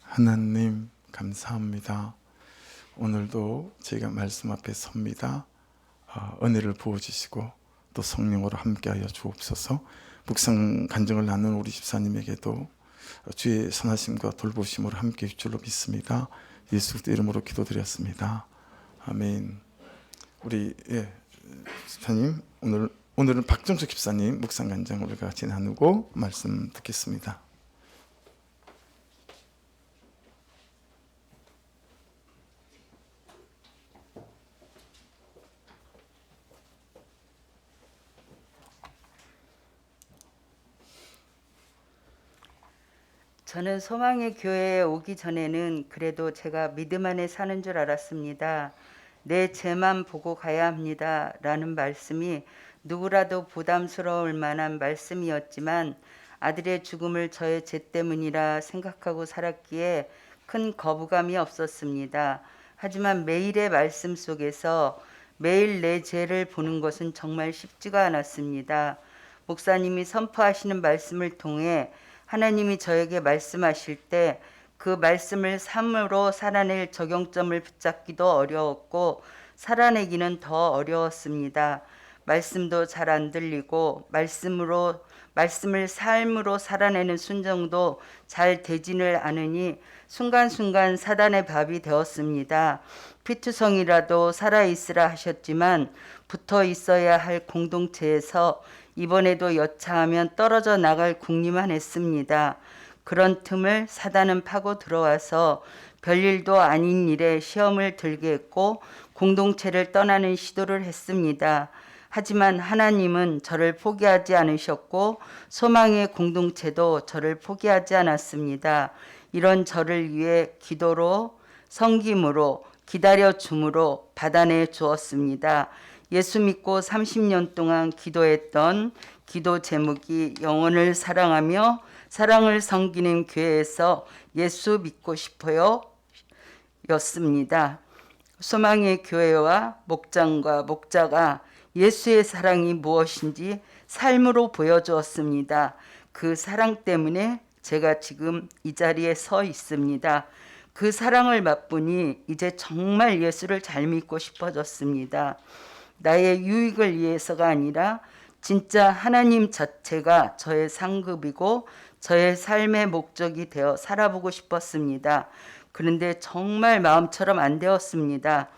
하나님 감사합니다. 오늘도 저희가 말씀 앞에 섭니다. 은혜를 부어주시고 또 성령으로 함께하여 주옵소서. 묵상 간증을 나눈 우리 집사님에게도 주의 선하심과 돌보심으로 함께해 줄 줄로 믿습니다. 예수 그리스도 이름으로 기도드렸습니다. 아멘. 우리 집사님, 오늘은 박정수 집사님 묵상 간증을 우리가 같이 나누고 말씀 듣겠습니다. 저는 소망의 교회에 오기 전에는 그래도 제가 믿음 안에 사는 줄 알았습니다. 내 죄만 보고 가야 합니다. 라는 말씀이 누구라도 부담스러울 만한 말씀이었지만 아들의 죽음을 저의 죄 때문이라 생각하고 살았기에 큰 거부감이 없었습니다. 하지만 매일의 말씀 속에서 매일 내 죄를 보는 것은 정말 쉽지가 않았습니다. 목사님이 선포하시는 말씀을 통해 하나님이 저에게 말씀하실 때 그 말씀을 삶으로 살아낼 적용점을 붙잡기도 어려웠고 살아내기는 더 어려웠습니다. 말씀도 잘 안 들리고 말씀을 삶으로 살아내는 순종도 잘 되지를 않으니 순간순간 사단의 밥이 되었습니다. 피투성이라도 살아있으라 하셨지만 붙어 있어야 할 공동체에서 이번에도 여차하면 떨어져 나갈 궁리만 했습니다. 그런 틈을 사단은 파고 들어와서 별일도 아닌 일에 시험을 들게 했고 공동체를 떠나는 시도를 했습니다. 하지만 하나님은 저를 포기하지 않으셨고 소망의 공동체도 저를 포기하지 않았습니다. 이런 저를 위해 기도로 섬김으로 기다려 줌으로 받아내 주었습니다. 예수 믿고 30년 동안 기도했던 기도 제목이 영혼을 사랑하며 사랑을 섬기는 교회에서 예수 믿고 싶어요 였습니다. 소망의 교회와 목장과 목자가 예수의 사랑이 무엇인지 삶으로 보여주었습니다. 그 사랑 때문에 제가 지금 이 자리에 서 있습니다. 그 사랑을 맛보니 이제 정말 예수를 잘 믿고 싶어졌습니다. 나의 유익을 위해서가 아니라 진짜 하나님 자체가 저의 상급이고 저의 삶의 목적이 되어 살아보고 싶었습니다. 그런데 정말 마음처럼 안 되었습니다.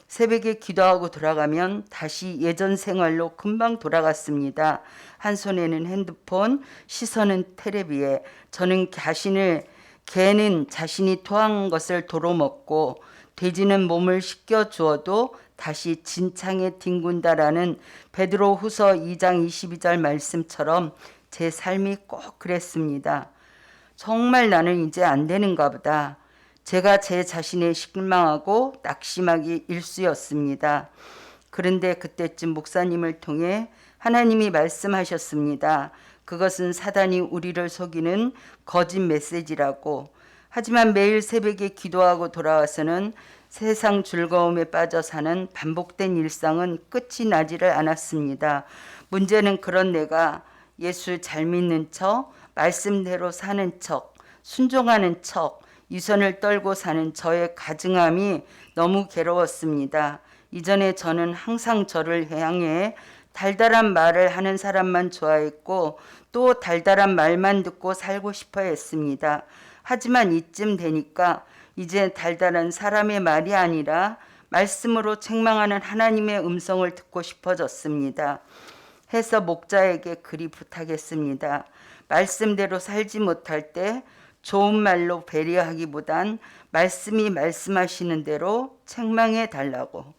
새벽에 기도하고 돌아가면 다시 예전 생활로 금방 돌아갔습니다. 한 손에는 핸드폰, 시선은 텔레비에 저는 개는 자신이 토한 것을 도로 먹고 돼지는 몸을 씻겨 주어도 다시 진창에 뒹군다라는 베드로 후서 2장 22절 말씀처럼 제 삶이 꼭 그랬습니다. 정말 나는 이제 안 되는가 보다. 제가 제 자신에 실망하고 낙심하기 일쑤였습니다. 그런데 그때쯤 목사님을 통해 하나님이 말씀하셨습니다. 그것은 사단이 우리를 속이는 거짓 메시지라고. 하지만 매일 새벽에 기도하고 돌아와서는 세상 즐거움에 빠져 사는 반복된 일상은 끝이 나지를 않았습니다. 문제는 그런 내가 예수 잘 믿는 척, 말씀대로 사는 척, 순종하는 척, 유선을 떨고 사는 저의 가증함이 너무 괴로웠습니다. 이전에 저는 항상 저를 향해 달달한 말을 하는 사람만 좋아했고 또 달달한 말만 듣고 살고 싶어 했습니다. 하지만 이쯤 되니까 이제 달달한 사람의 말이 아니라 말씀으로 책망하는 하나님의 음성을 듣고 싶어졌습니다. 해서 목자에게 그리 부탁했습니다. 말씀대로 살지 못할 때 좋은 말로 배려하기보단 말씀이 말씀하시는 대로 책망해 달라고.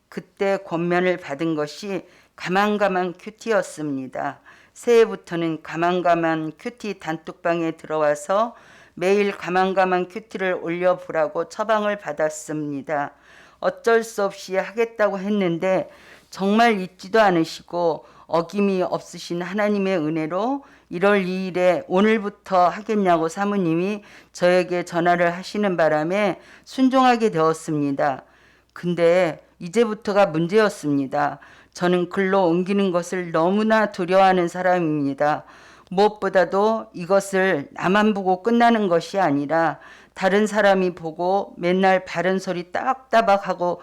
그때 권면을 받은 것이 가만가만 큐티였습니다. 새해부터는 가만가만 큐티 단톡방에 들어와서 매일 가만가만 큐티를 올려보라고 처방을 받았습니다. 어쩔 수 없이 하겠다고 했는데 정말 잊지도 않으시고 어김이 없으신 하나님의 은혜로 1월 2일에 오늘부터 하겠냐고 사모님이 저에게 전화를 하시는 바람에 순종하게 되었습니다. 근데 이제부터가 문제였습니다. 저는 글로 옮기는 것을 너무나 두려워하는 사람입니다. 무엇보다도 이것을 나만 보고 끝나는 것이 아니라 다른 사람이 보고 맨날 바른 소리 따박따박하고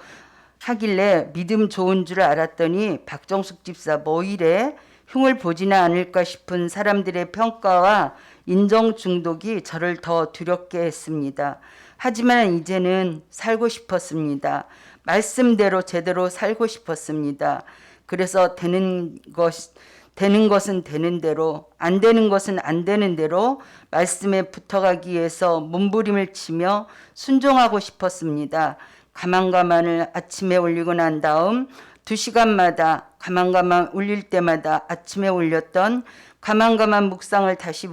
하길래 믿음 좋은 줄 알았더니 박정숙 집사 뭐 이래? 흉을 보지는 않을까 싶은 사람들의 평가와 인정 중독이 저를 더 두렵게 했습니다. 하지만 이제는 살고 싶었습니다. 말씀대로 제대로 살고 싶었습니다. 그래서 되는 것은 되는 대로, 안 되는 것은 안 되는 대로 말씀에 붙어가기 위해서 몸부림을 치며 순종하고 싶었습니다. 가만가만을 아침에 올리고 난 다음 2시간마다 가만가만 올릴 때마다 아침에 올렸던 가만가만 묵상을 다시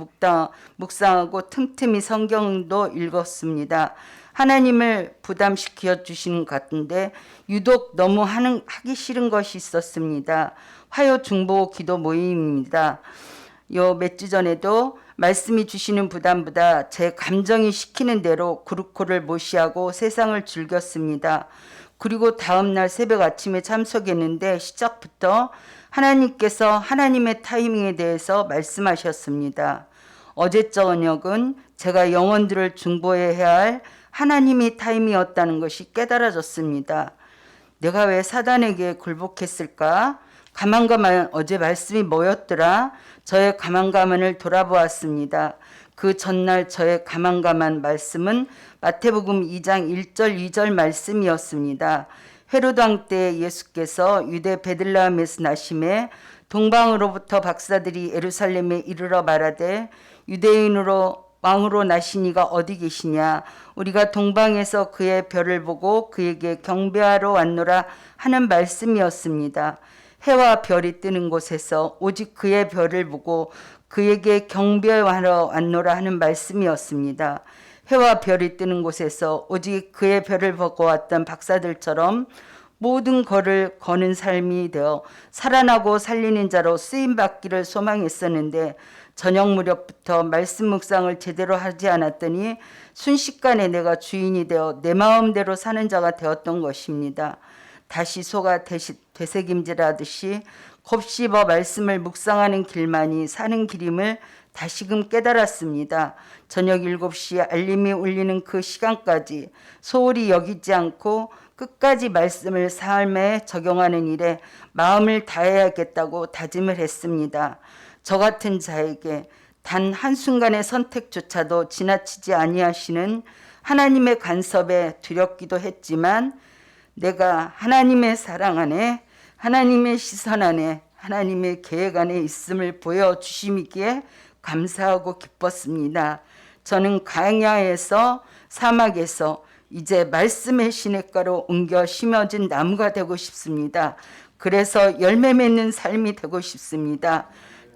묵상하고 틈틈이 성경도 읽었습니다. 하나님을 부담시켜 주시는 것 같은데 유독 너무 하기 싫은 것이 있었습니다. 화요 중보 기도 모임입니다. 요 몇 주 전에도 말씀이 주시는 부담보다 제 감정이 시키는 대로 그루코를 무시하고 세상을 즐겼습니다. 그리고 다음날 새벽 아침에 참석했는데 시작부터 하나님께서 하나님의 타이밍에 대해서 말씀하셨습니다. 어제 저녁은 제가 영혼들을 중보해야 할 하나님의 타임이었다는 것이 깨달아졌습니다. 내가 왜 사단에게 굴복했을까? 가만가만 어제 말씀이 뭐였더라? 저의 가만가만을 돌아보았습니다. 그 전날 저의 가만가만 말씀은 마태복음 2장 1절 2절 말씀이었습니다. 헤로드 왕 때 예수께서 유대 베들레헴에서 나심에 동방으로부터 박사들이 예루살렘에 이르러 말하되 유대인으로 왕으로 나시니가 어디 계시냐? 우리가 동방에서 그의 별을 보고 그에게 경배하러 왔노라 하는 말씀이었습니다. 해와 별이 뜨는 곳에서 오직 그의 별을 보고 그에게 경배하러 왔노라 하는 말씀이었습니다. 해와 별이 뜨는 곳에서 오직 그의 별을 보고 왔던 박사들처럼 모든 거를 거는 삶이 되어 살아나고 살리는 자로 쓰임받기를 소망했었는데 저녁 무렵부터 말씀 묵상을 제대로 하지 않았더니 순식간에 내가 주인이 되어 내 마음대로 사는 자가 되었던 것입니다. 다시 소가 되새김질하듯이 곱씹어 말씀을 묵상하는 길만이 사는 길임을 다시금 깨달았습니다. 저녁 7시 알림이 울리는 그 시간까지 소홀히 여기지 않고 끝까지 말씀을 삶에 적용하는 일에 마음을 다해야겠다고 다짐을 했습니다. 저 같은 자에게 단 한순간의 선택조차도 지나치지 아니하시는 하나님의 간섭에 두렵기도 했지만 내가 하나님의 사랑 안에 하나님의 시선 안에 하나님의 계획 안에 있음을 보여주심이기에 감사하고 기뻤습니다. 저는 광야에서 사막에서 이제 말씀의 시냇가로 옮겨 심어진 나무가 되고 싶습니다. 그래서 열매 맺는 삶이 되고 싶습니다.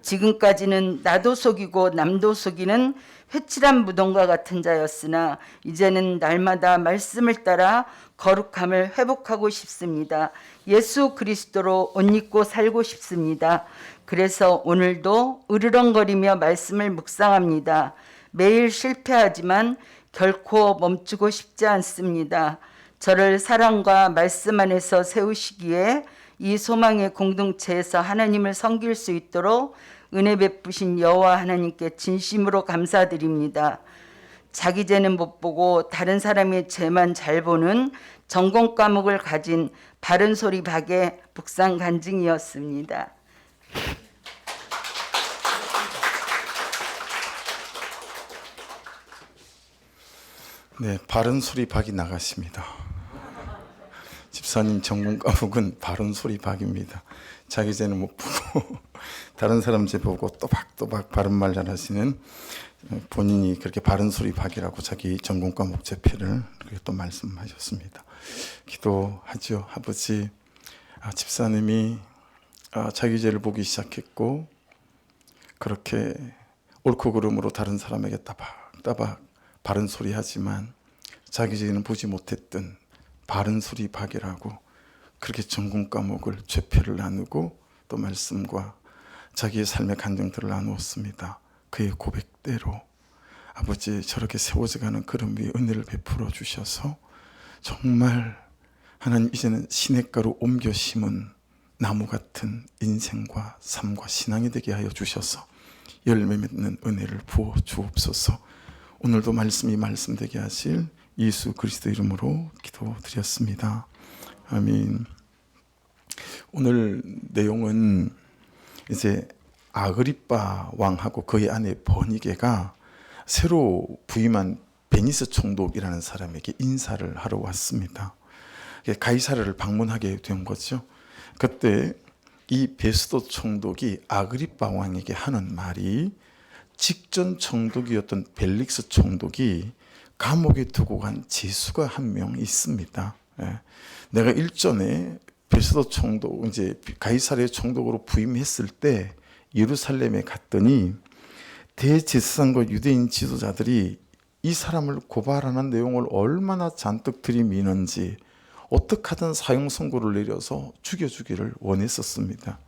지금까지는 나도 속이고 남도 속이는 회칠한 무덤과 같은 자였으나 이제는 날마다 말씀을 따라 거룩함을 회복하고 싶습니다. 예수 그리스도로 옷 입고 살고 싶습니다. 그래서 오늘도 으르렁거리며 말씀을 묵상합니다. 매일 실패하지만 결코 멈추고 싶지 않습니다. 저를 사랑과 말씀 안에서 세우시기에 이 소망의 공동체에서 하나님을 섬길 수 있도록 은혜 베푸신 여호와 하나님께 진심으로 감사드립니다. 자기 죄는 못 보고 다른 사람의 죄만 잘 보는 전공 과목을 가진 바른 소리 박의 묵상 간증이었습니다. 네, 바른 소리 박이 나갔습니다. 집사님 전공 과목은 바른 소리 박입니다. 자기 죄는 못 보고 다른 사람 죄 보고 또박또박 바른 말 잘하시는 본인이 그렇게 바른 소리 박이라고 자기 전공 과목 제표를 그렇게 또 말씀하셨습니다. 기도하죠. 아버지, 집사님이 자기 죄를 보기 시작했고 그렇게 옳고 그름으로 다른 사람에게 따박따박 바른 소리 하지만 자기 죄는 보지 못했던 바른 소리 박이라고 그렇게 전공 과목을 죄표를 나누고 또 말씀과 자기의 삶의 간증들을 나누었습니다. 그의 고백대로 아버지 저렇게 세워져가는 걸음 위에 은혜를 베풀어 주셔서 정말 하나님 이제는 시냇가로 옮겨 심은 나무 같은 인생과 삶과 신앙이 되게 하여 주셔서 열매 맺는 은혜를 부어 주옵소서. 오늘도 말씀이 말씀되게 하실 예수 그리스도 이름으로 기도드렸습니다. 아멘. 오늘 내용은 이제 아그리빠 왕하고 그의 아내 버니게가 새로 부임한 베니스 총독이라는 사람에게 인사를 하러 왔습니다. 가이사르를 방문하게 된 거죠. 그때 이 베스도 총독이 아그리빠 왕에게 하는 말이, 직전 총독이었던 벨릭스 총독이 감옥에 두고 간 죄수가 한 명 있습니다. 내가 일전에 베스도 총독, 이제 가이사르의 총독으로 부임했을 때 예루살렘에 갔더니 대제사장과 유대인 지도자들이 이 사람을 고발하는 내용을 얼마나 잔뜩 들이미는지 어떻게 하든 사형 선고를 내려서 죽여주기를 원했었습니다.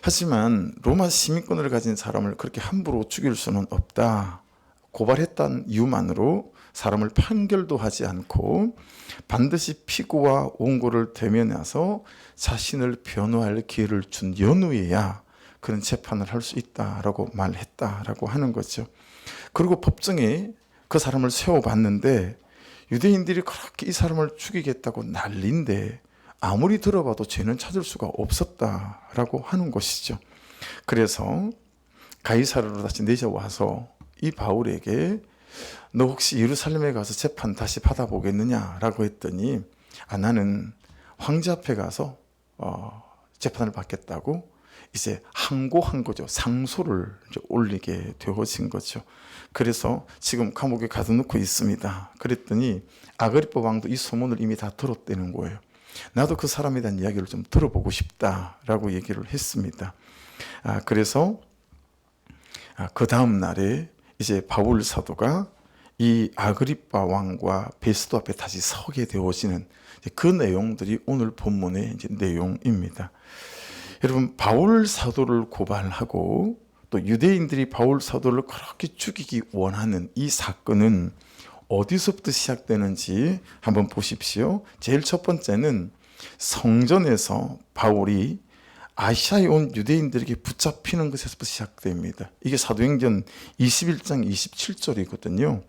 하지만 로마 시민권을 가진 사람을 그렇게 함부로 죽일 수는 없다. 고발했다는 이유만으로 사람을 판결도 하지 않고 반드시 피고와 원고를 대면해서 자신을 변호할 기회를 준 연후에야 그런 재판을 할 수 있다라고 말했다라고 하는 거죠. 그리고 법정에 그 사람을 세워봤는데 유대인들이 그렇게 이 사람을 죽이겠다고 난리인데 아무리 들어봐도 죄는 찾을 수가 없었다라고 하는 것이죠. 그래서 가이사르로 다시 내려와서 이 바울에게 너 혹시 예루살렘에 가서 재판 다시 받아보겠느냐라고 했더니 나는 황제 앞에 가서 재판을 받겠다고 이제 항고한 거죠. 상소를 이제 올리게 되어진 거죠. 그래서 지금 감옥에 가둬놓고 있습니다. 그랬더니 아그리빠 왕도 이 소문을 이미 다 들었다는 거예요. 나도 그 사람에 대한 이야기를 좀 들어보고 싶다라고 얘기를 했습니다. 그래서 그 다음 날에 이제 바울 사도가 이 아그리빠 왕과 베스도 앞에 다시 서게 되어지는 그 내용들이 오늘 본문의 이제 내용입니다. 여러분, 바울 사도를 고발하고 또 유대인들이 바울 사도를 그렇게 죽이기 원하는 이 사건은 어디서부터 시작되는지 한번 보십시오. 제일 첫 번째는 성전에서 바울이 아시아에 온 유대인들에게 붙잡히는 것에서부터 시작됩니다. 이게 사도행전 21장 27절이거든요.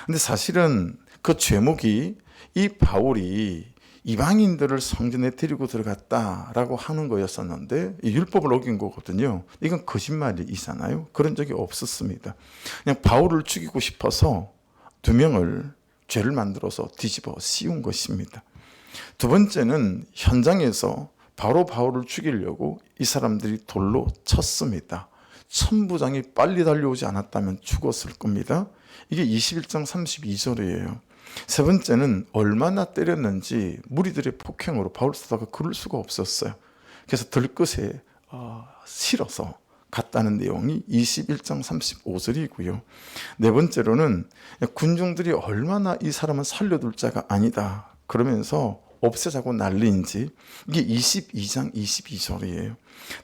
근데 사실은 그 제목이 이 바울이 이방인들을 성전에 데리고 들어갔다라고 하는 거였었는데 율법을 어긴 거거든요. 이건 거짓말이잖아요. 그런 적이 없었습니다. 그냥 바울을 죽이고 싶어서 두 명을 죄를 만들어서 뒤집어 씌운 것입니다. 두 번째는 현장에서 바로 바울을 죽이려고 이 사람들이 돌로 쳤습니다. 천부장이 빨리 달려오지 않았다면 죽었을 겁니다. 이게 21장 32절이에요. 세 번째는 얼마나 때렸는지 무리들의 폭행으로 바울 사도가 그럴 수가 없었어요. 그래서 들것에 실어서 갔다는 내용이 21장 35절이고요. 네 번째로는 군중들이 얼마나 이 사람은 살려둘 자가 아니다 그러면서 없애자고 난리인지, 이게 22장 22절이에요.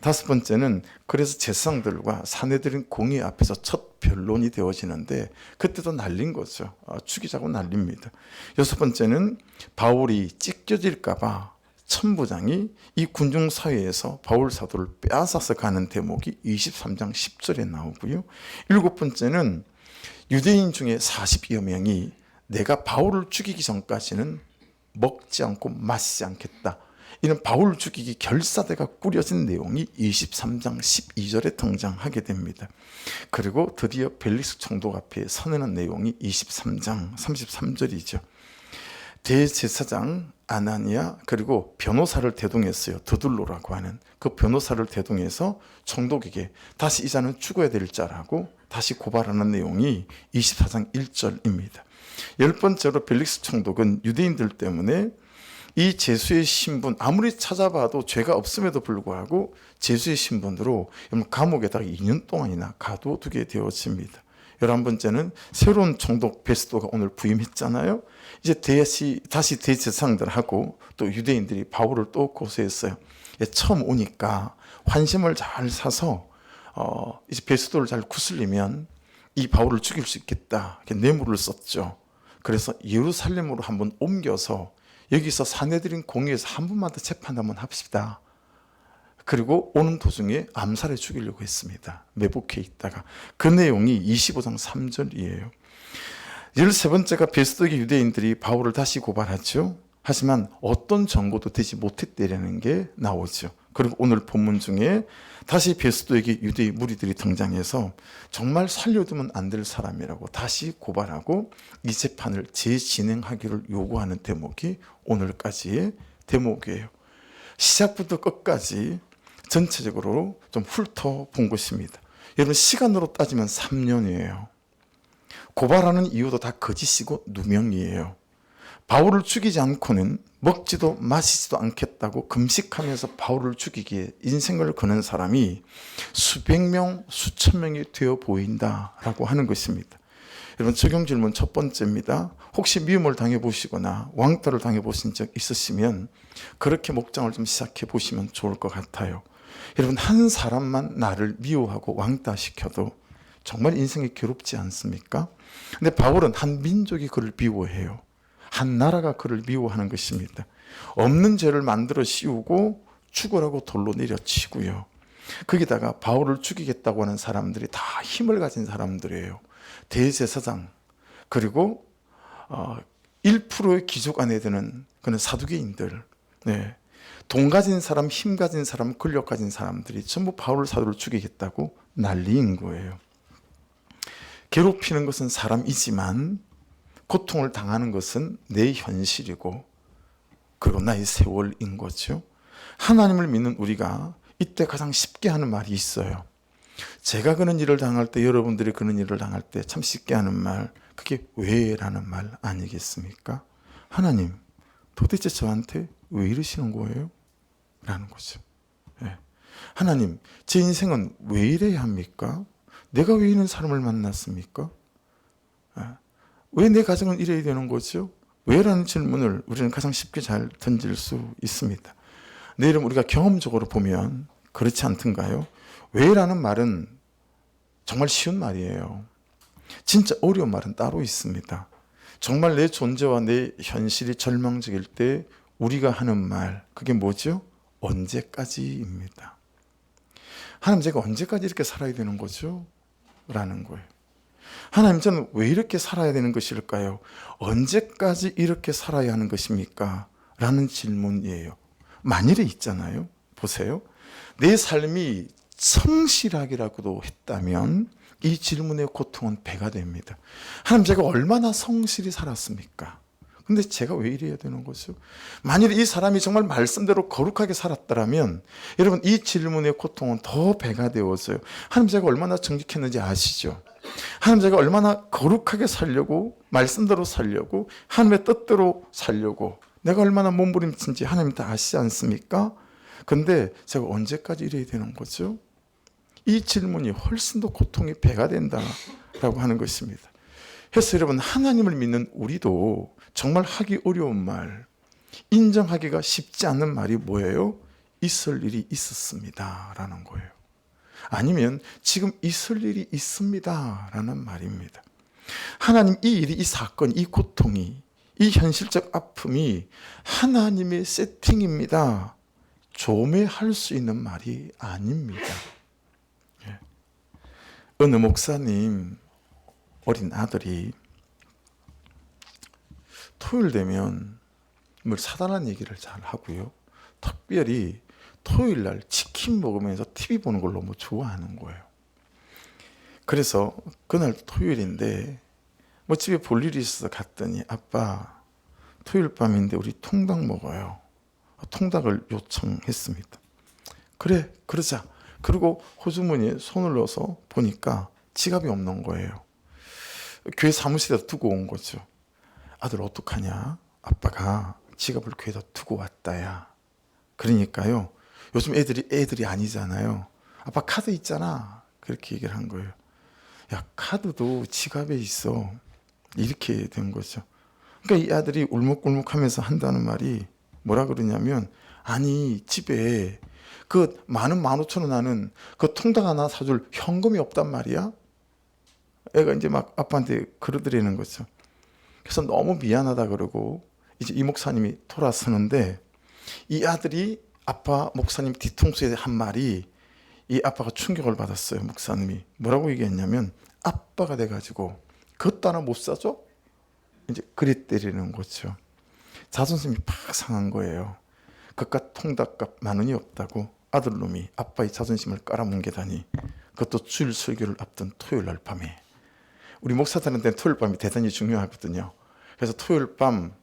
다섯 번째는 그래서 제사장들과 사내들인 공의 앞에서 첫 변론이 되어지는데 그때도 난린 거죠. 죽이자고 난립니다. 여섯 번째는 바울이 찢겨질까 봐 천부장이 이 군중 사회에서 바울 사도를 빼앗아서 가는 대목이 23장 10절에 나오고요. 일곱 번째는 유대인 중에 40여 명이 내가 바울을 죽이기 전까지는 먹지 않고 마시지 않겠다, 이런 바울을 죽이기 결사대가 꾸려진 내용이 23장 12절에 등장하게 됩니다. 그리고 드디어 벨릭스 총독 앞에 서는 내용이 23장 33절이죠. 대제사장 아나니아 그리고 변호사를 대동했어요. 드둘로라고 하는 그 변호사를 대동해서 총독에게 다시 이 자는 죽어야 될 자라고 다시 고발하는 내용이 24장 1절입니다. 열 번째로 벨릭스 총독은 유대인들 때문에 이 제수의 신분, 아무리 찾아봐도 죄가 없음에도 불구하고 제수의 신분으로 감옥에다가 2년 동안이나 가둬두게 되어집니다. 11번째는 새로운 총독 베스도가 오늘 부임했잖아요. 이제 다시 대제사장들하고 또 유대인들이 바울을 또 고소했어요. 처음 오니까 환심을 잘 사서 이제 베스도를 잘 구슬리면 이 바울을 죽일 수 있겠다, 이렇게 뇌물을 썼죠. 그래서 예루살렘으로 한번 옮겨서 여기서 사내들인 공의에서 한 번만 더 재판 한번 합시다. 그리고 오는 도중에 암살해 죽이려고 했습니다. 매복해 있다가. 그 내용이 25장 3절이에요. 13번째가 베스도의 유대인들이 바울을 다시 고발하죠. 하지만 어떤 증거도 되지 못했다는 게 나오죠. 그리고 오늘 본문 중에 다시 베스도에게 유대인 무리들이 등장해서 정말 살려두면 안 될 사람이라고 다시 고발하고 이 재판을 재진행하기를 요구하는 대목이 오늘까지의 대목이에요. 시작부터 끝까지 전체적으로 좀 훑어본 것입니다. 여러분, 시간으로 따지면 3년이에요. 고발하는 이유도 다 거짓이고 누명이에요. 바울을 죽이지 않고는 먹지도 마시지도 않겠다고 금식하면서 바울을 죽이기에 인생을 거는 사람이 수백 명, 수천 명이 되어 보인다라고 하는 것입니다. 여러분, 적용 질문 첫 번째입니다. 혹시 미움을 당해보시거나 왕따를 당해보신 적 있으시면 그렇게 목장을 좀 시작해 보시면 좋을 것 같아요. 여러분, 한 사람만 나를 미워하고 왕따시켜도 정말 인생이 괴롭지 않습니까? 근데 바울은 한 민족이 그를 미워해요. 한 나라가 그를 미워하는 것입니다. 없는 죄를 만들어 씌우고 죽으라고 돌로 내려치고요. 거기다가 바울을 죽이겠다고 하는 사람들이 다 힘을 가진 사람들이에요. 대제사장, 그리고 1%의 귀족 안에 드는 그런 사두개인들, 네. 돈 가진 사람, 힘 가진 사람, 권력 가진 사람들이 전부 바울 사도를 죽이겠다고 난리인 거예요. 괴롭히는 것은 사람이지만 고통을 당하는 것은 내 현실이고 그리고 나의 세월인 거죠. 하나님을 믿는 우리가 이때 가장 쉽게 하는 말이 있어요. 제가 그런 일을 당할 때, 여러분들이 그런 일을 당할 때 참 쉽게 하는 말, 그게 왜? 라는 말 아니겠습니까? 하나님, 도대체 저한테 왜 이러시는 거예요? 라는 거죠. 네. 하나님, 제 인생은 왜 이래야 합니까? 내가 왜 이런 사람을 만났습니까? 왜 내 가정은 이래야 되는 거죠? 왜? 라는 질문을 우리는 가장 쉽게 잘 던질 수 있습니다. 내일은 우리가 경험적으로 보면 그렇지 않던가요? 왜? 라는 말은 정말 쉬운 말이에요. 진짜 어려운 말은 따로 있습니다. 정말 내 존재와 내 현실이 절망적일 때 우리가 하는 말, 그게 뭐죠? 언제까지입니다. 하나님, 제가 언제까지 이렇게 살아야 되는 거죠? 라는 거예요. 하나님, 저는 왜 이렇게 살아야 되는 것일까요? 언제까지 이렇게 살아야 하는 것입니까? 라는 질문이에요. 만일에 있잖아요. 보세요. 내 삶이 성실하기라고도 했다면 이 질문의 고통은 배가 됩니다. 하나님, 제가 얼마나 성실히 살았습니까? 근데 제가 왜 이래야 되는 거죠? 만일 이 사람이 정말 말씀대로 거룩하게 살았더라면 여러분, 이 질문의 고통은 더 배가 되어서요. 하나님, 제가 얼마나 정직했는지 아시죠? 하나님, 제가 얼마나 거룩하게 살려고, 말씀대로 살려고, 하나님의 뜻대로 살려고 내가 얼마나 몸부림친지 하나님 다 아시지 않습니까? 근데 제가 언제까지 이래야 되는 거죠? 이 질문이 훨씬 더 고통이 배가 된다라고 하는 것입니다. 그래서 여러분, 하나님을 믿는 우리도 정말 하기 어려운 말, 인정하기가 쉽지 않은 말이 뭐예요? 있을 일이 있었습니다 라는 거예요. 아니면 지금 있을 일이 있습니다 라는 말입니다. 하나님, 이 일이, 이 사건, 이 고통이, 이 현실적 아픔이 하나님의 세팅입니다, 조매할 수 있는 말이 아닙니다. 예. 어느 목사님 어린 아들이 토요일 되면 뭘 사달라는 얘기를 잘 하고요. 특별히 토요일 날 치킨 먹으면서 TV 보는 걸 너무 좋아하는 거예요. 그래서 그날 토요일인데 뭐 집에 볼 일이 있어서 갔더니, 아빠, 토요일 밤인데 우리 통닭 먹어요. 통닭을 요청했습니다. 그래, 그러자. 그리고 호주머니에 손을 넣어서 보니까 지갑이 없는 거예요. 교회 사무실에다 두고 온 거죠. 아들, 어떡하냐? 아빠가 지갑을 교회에다 두고 왔다야. 그러니까요, 요즘 애들이 아니잖아요. 아빠, 카드 있잖아. 그렇게 얘기를 한 거예요. 야, 카드도 지갑에 있어. 이렇게 된 거죠. 그러니까 이 아들이 울먹울먹하면서 한다는 말이 뭐라 그러냐면, 아니, 집에 그 많은 15,000원 하는 그 통닭 하나 사줄 현금이 없단 말이야. 애가 이제 막 아빠한테 그러더라는 거죠. 그래서 너무 미안하다 그러고 이제 이 목사님이 돌아서는데, 이 아들이 아빠 목사님 뒤통수에 한 말이 이 아빠가 충격을 받았어요. 목사님이 뭐라고 얘기했냐면 아빠가 돼가지고 그것도 하나 못 사줘? 이제 그리 때리는 거죠. 자존심이 팍 상한 거예요. 그깟 통닭값 10,000원이 없다고 아들놈이 아빠의 자존심을 깔아뭉개다니. 그것도 주일 설교를 앞둔 토요일 날 밤에. 우리 목사들한테는 토요일 밤이 대단히 중요하거든요. 그래서 토요일 밤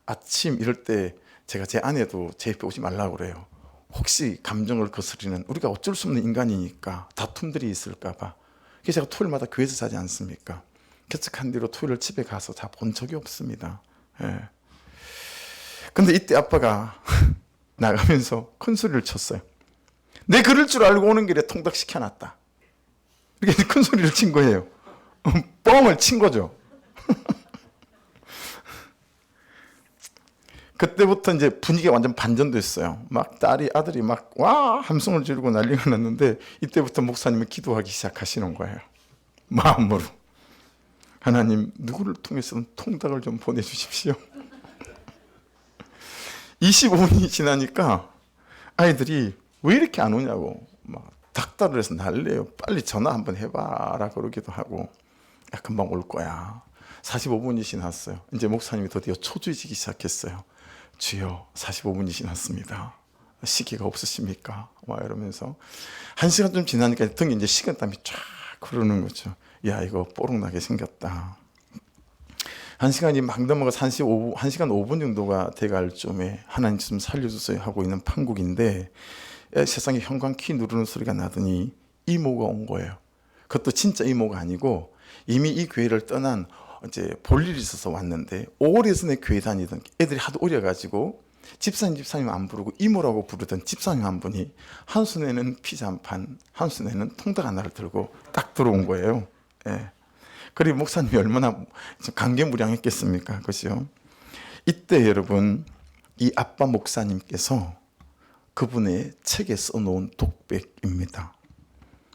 아침 이럴 때 제가 제 아내도 제 옆에 오지 말라고 그래요. 혹시 감정을 거스리는, 우리가 어쩔 수 없는 인간이니까 다툼들이 있을까 봐. 그래서 제가 토요일마다 교회에서 자지 않습니까? 개척한 뒤로 토요일 집에 가서 자 본 적이 없습니다. 예. 근데 이때 아빠가 나가면서 큰 소리를 쳤어요. 내 그럴 줄 알고 오는 길에 통닭 시켜놨다. 이렇게 큰 소리를 친 거예요. 뻥을 친 거죠. 그때부터 이제 분위기가 완전 반전됐어요. 막 아들이 막 와 함성을 지르고 난리가 났는데 이때부터 목사님이 기도하기 시작하시는 거예요. 마음으로. 하나님, 누구를 통해서든 통닭을 좀 보내주십시오. 25분이 지나니까 아이들이 왜 이렇게 안 오냐고 막 닥달을 해서 난리예요. 빨리 전화 한번 해봐라 그러기도 하고. 야, 금방 올 거야. 45분이 지났어요. 이제 목사님이 드디어 초조해지기 시작했어요. 주여, 45분이 지났습니다. 시기가 없으십니까? 와 이러면서 1시간 좀 지나니까 등에 이제 식은땀이 쫙 흐르는 거죠. 야, 이거 뽀록나게 생겼다. 1시간이 막 넘어가서 1시간 5분 정도가 돼갈 쯤에 하나님 좀 살려주세요 하고 있는 판국인데 세상에 현관키 누르는 소리가 나더니 이모가 온 거예요. 그것도 진짜 이모가 아니고 이미 이 교회를 떠난 이제 볼 일이 있어서 왔는데 오래전에 교회 다니던 애들이 하도 어려가지고 집사님 안 부르고 이모라고 부르던 집사님 한 분이 한 손에는 피자 한 판, 한 손에는 통닭 하나를 들고 딱 들어온 거예요. 예. 그리고 목사님이 얼마나 감개무량했겠습니까? 그죠? 이때 여러분, 이 아빠 목사님께서 그분의 책에 써놓은 독백입니다.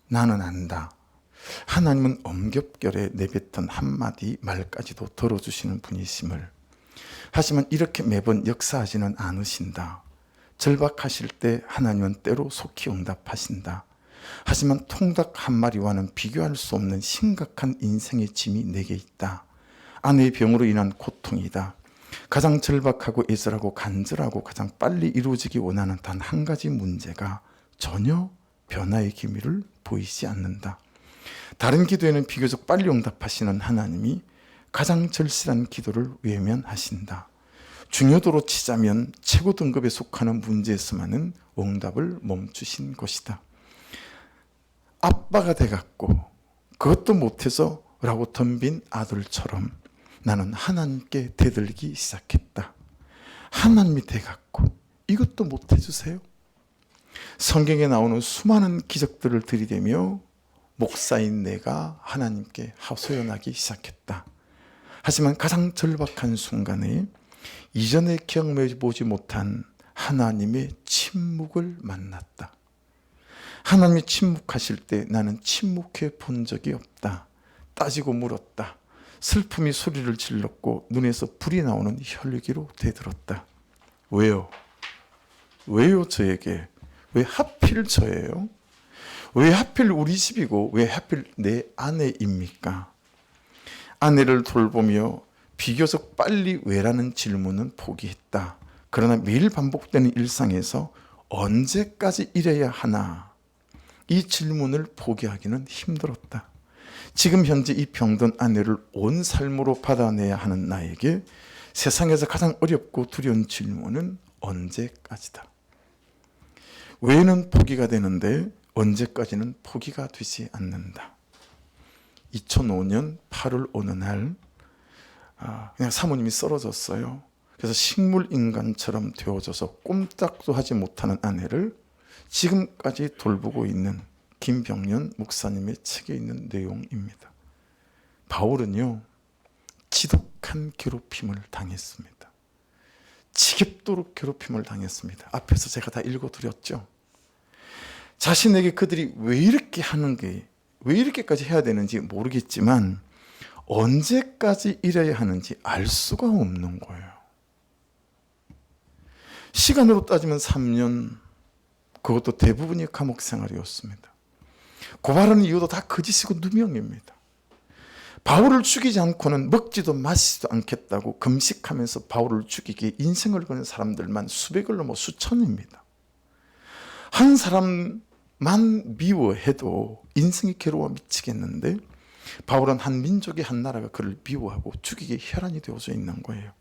나는 안다. 하나님은 엄격결에 내뱉은 한마디 말까지도 들어주시는 분이심을. 하지만 이렇게 매번 역사하지는 않으신다. 절박하실 때 하나님은 때로 속히 응답하신다. 하지만 통닭 한 마리와는 비교할 수 없는 심각한 인생의 짐이 내게 있다. 아내의 병으로 인한 고통이다. 가장 절박하고 애절하고 간절하고 가장 빨리 이루어지기 원하는 단 한 가지 문제가 전혀 변화의 기미를 보이지 않는다. 다른 기도에는 비교적 빨리 응답하시는 하나님이 가장 절실한 기도를 외면하신다. 중요도로 치자면 최고 등급에 속하는 문제에서만은 응답을 멈추신 것이다. 아빠가 돼갖고 그것도 못해서 라고 덤빈 아들처럼 나는 하나님께 대들기 시작했다. 하나님이 돼갖고 이것도 못해주세요? 성경에 나오는 수많은 기적들을 들이대며 목사인 내가 하나님께 하소연하기 시작했다. 하지만 가장 절박한 순간에 이전에 경험해보지 못한 하나님의 침묵을 만났다. 하나님이 침묵하실 때 나는 침묵해 본 적이 없다. 따지고 물었다. 슬픔이 소리를 질렀고 눈에서 불이 나오는 혈기로 되들었다. 왜요? 왜요 저에게? 왜 하필 저예요? 왜 하필 우리 집이고 왜 하필 내 아내입니까? 아내를 돌보며 비교적 빨리 왜라는 질문은 포기했다. 그러나 매일 반복되는 일상에서 언제까지 이래야 하나? 이 질문을 포기하기는 힘들었다. 지금 현재 이 병든 아내를 온 삶으로 받아내야 하는 나에게 세상에서 가장 어렵고 두려운 질문은 언제까지다. 왜는 포기가 되는데 언제까지는 포기가 되지 않는다. 2005년 8월 어느 날 그냥 사모님이 쓰러졌어요. 그래서 식물인간처럼 되어져서 꼼짝도 하지 못하는 아내를 지금까지 돌보고 있는 김병년 목사님의 책에 있는 내용입니다. 바울은요, 지독한 괴롭힘을 당했습니다. 지겹도록 괴롭힘을 당했습니다. 앞에서 제가 다 읽어드렸죠. 자신에게 그들이 왜 이렇게 하는 게, 왜 이렇게까지 해야 되는지 모르겠지만 언제까지 이래야 하는지 알 수가 없는 거예요. 시간으로 따지면 3년, 그것도 대부분이 감옥 생활이었습니다. 고발하는 이유도 다 거짓이고 누명입니다. 바울을 죽이지 않고는 먹지도 마시지도 않겠다고 금식하면서 바울을 죽이기에 인생을 거는 사람들만 수백을 넘어 수천입니다. 한 사람만 미워해도 인생이 괴로워 미치겠는데 바울은 한 민족의 한 나라가 그를 미워하고 죽이기에 혈안이 되어져 있는 거예요.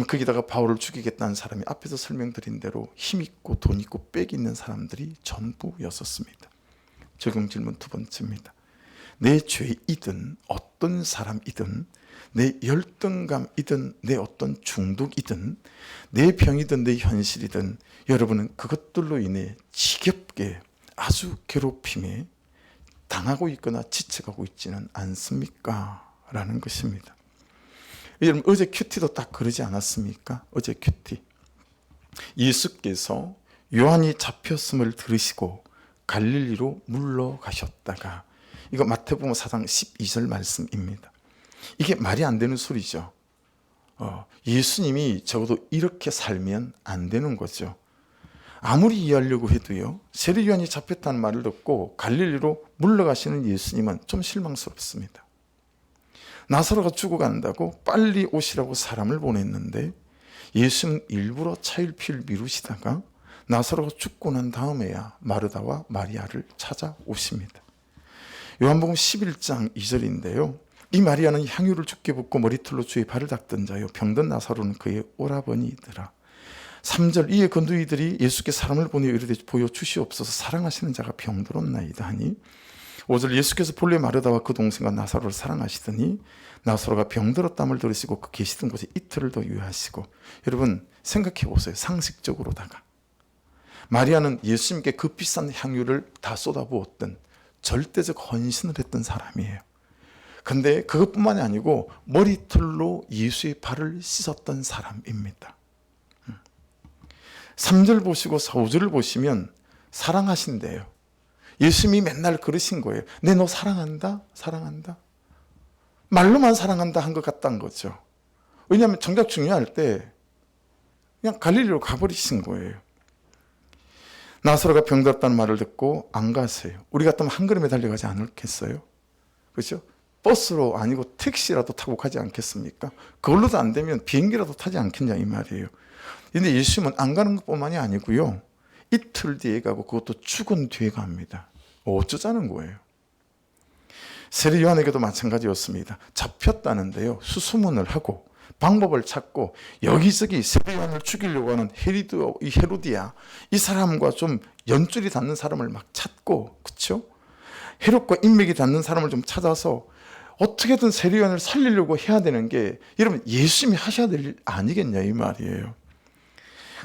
거기다가 바울을 죽이겠다는 사람이 앞에서 설명드린 대로 힘있고 돈 있고 빽 있는 사람들이 전부였었습니다. 적용 질문 두 번째입니다. 내 죄이든 어떤 사람이든 내 열등감이든 내 어떤 중독이든 내 병이든 내 현실이든 여러분은 그것들로 인해 지겹게 아주 괴롭힘에 당하고 있거나 지쳐가고 있지는 않습니까? 라는 것입니다. 여러분 어제 큐티도 딱 그러지 않았습니까? 어제 큐티 예수께서 요한이 잡혔음을 들으시고 갈릴리로 물러가셨다가 이거 마태복음 4장 12절 말씀입니다. 이게 말이 안 되는 소리죠. 예수님이 적어도 이렇게 살면 안 되는 거죠. 아무리 이해하려고 해도요. 세례 요한이 잡혔다는 말을 듣고 갈릴리로 물러가시는 예수님은 좀 실망스럽습니다. 나사로가 죽어간다고 빨리 오시라고 사람을 보냈는데 예수는 일부러 차일피일 미루시다가 나사로가 죽고 난 다음에야 마르다와 마리아를 찾아오십니다. 요한복음 11장 2절인데요. 이 마리아는 향유를 주께 붓고 머리털로 주의 발을 닦던 자요 병든 나사로는 그의 오라버니이더라. 3절 이에 건두이들이 예수께 사람을 보내어 이르되 보여 주시옵소서 사랑하시는 자가 병들었나이다 하니 5절 예수께서 본래 마르다와 그 동생과 나사로를 사랑하시더니 나사로가 병들었담을 들으시고 그 계시던 곳에 이틀을 더 유하시고 여러분 생각해 보세요. 상식적으로다가 마리아는 예수님께 그 비싼 향유를 다 쏟아부었던 절대적 헌신을 했던 사람이에요. 근데 그것뿐만이 아니고 머리털로 예수의 발을 씻었던 사람입니다. 3절 보시고 4절을 보시면 사랑하신대요. 예수님이 맨날 그러신 거예요. 내 너 사랑한다? 사랑한다? 말로만 사랑한다 한 것 같다는 거죠. 왜냐하면 정작 중요할 때 그냥 갈릴리로 가버리신 거예요. 나사로가 병들었다는 말을 듣고 안 가세요. 우리 같으면 한 걸음에 달려가지 않겠어요? 그렇죠? 버스로 아니고 택시라도 타고 가지 않겠습니까? 그걸로도 안 되면 비행기라도 타지 않겠냐 이 말이에요. 그런데 예수님은 안 가는 것뿐만이 아니고요. 이틀 뒤에 가고 그것도 죽은 뒤에 갑니다. 어쩌자는 거예요. 세례 요한에게도 마찬가지였습니다. 잡혔다는데요. 수소문을 하고 방법을 찾고 여기저기 세례 요한을 죽이려고 하는 헤로디아 이 사람과 좀 연줄이 닿는 사람을 막 찾고 그렇죠? 헤롯과 인맥이 닿는 사람을 좀 찾아서 어떻게든 세례 요한을 살리려고 해야 되는 게 여러분 예수님이 하셔야 될 일 아니겠냐 이 말이에요.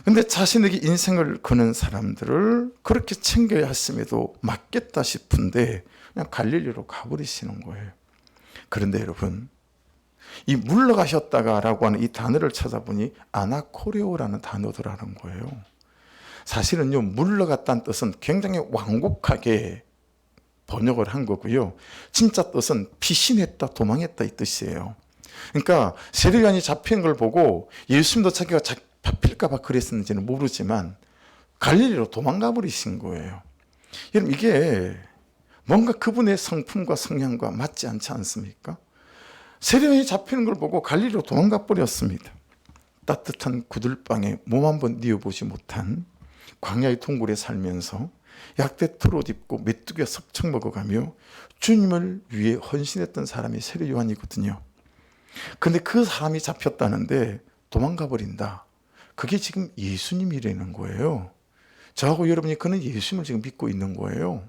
근데 자신에게 인생을 거는 사람들을 그렇게 챙겨야 했음에도 맞겠다 싶은데 그냥 갈릴리로 가버리시는 거예요. 그런데 여러분 이 물러가셨다가라고 하는 이 단어를 찾아보니 아나코레오라는 단어더라는 거예요. 사실은요 물러갔다는 뜻은 굉장히 완곡하게 번역을 한 거고요. 진짜 뜻은 피신했다, 도망했다 이 뜻이에요. 그러니까 세례 요한이 잡힌 걸 보고 예수님도 자기가 잡힐까 봐 그랬는지는 모르지만 갈릴리로 도망가 버리신 거예요. 여러분 이게 뭔가 그분의 성품과 성향과 맞지 않지 않습니까? 세례 요한이 잡히는 걸 보고 갈릴리로 도망가 버렸습니다. 따뜻한 구들방에 몸 한번 뉘어보지 못한 광야의 동굴에 살면서 약대 털옷 입고 메뚜기 석청 먹어가며 주님을 위해 헌신했던 사람이 세례 요한이거든요. 근데 그 사람이 잡혔다는데 도망가 버린다. 그게 지금 예수님이라는 거예요. 저하고 여러분이 그는 예수님을 지금 믿고 있는 거예요.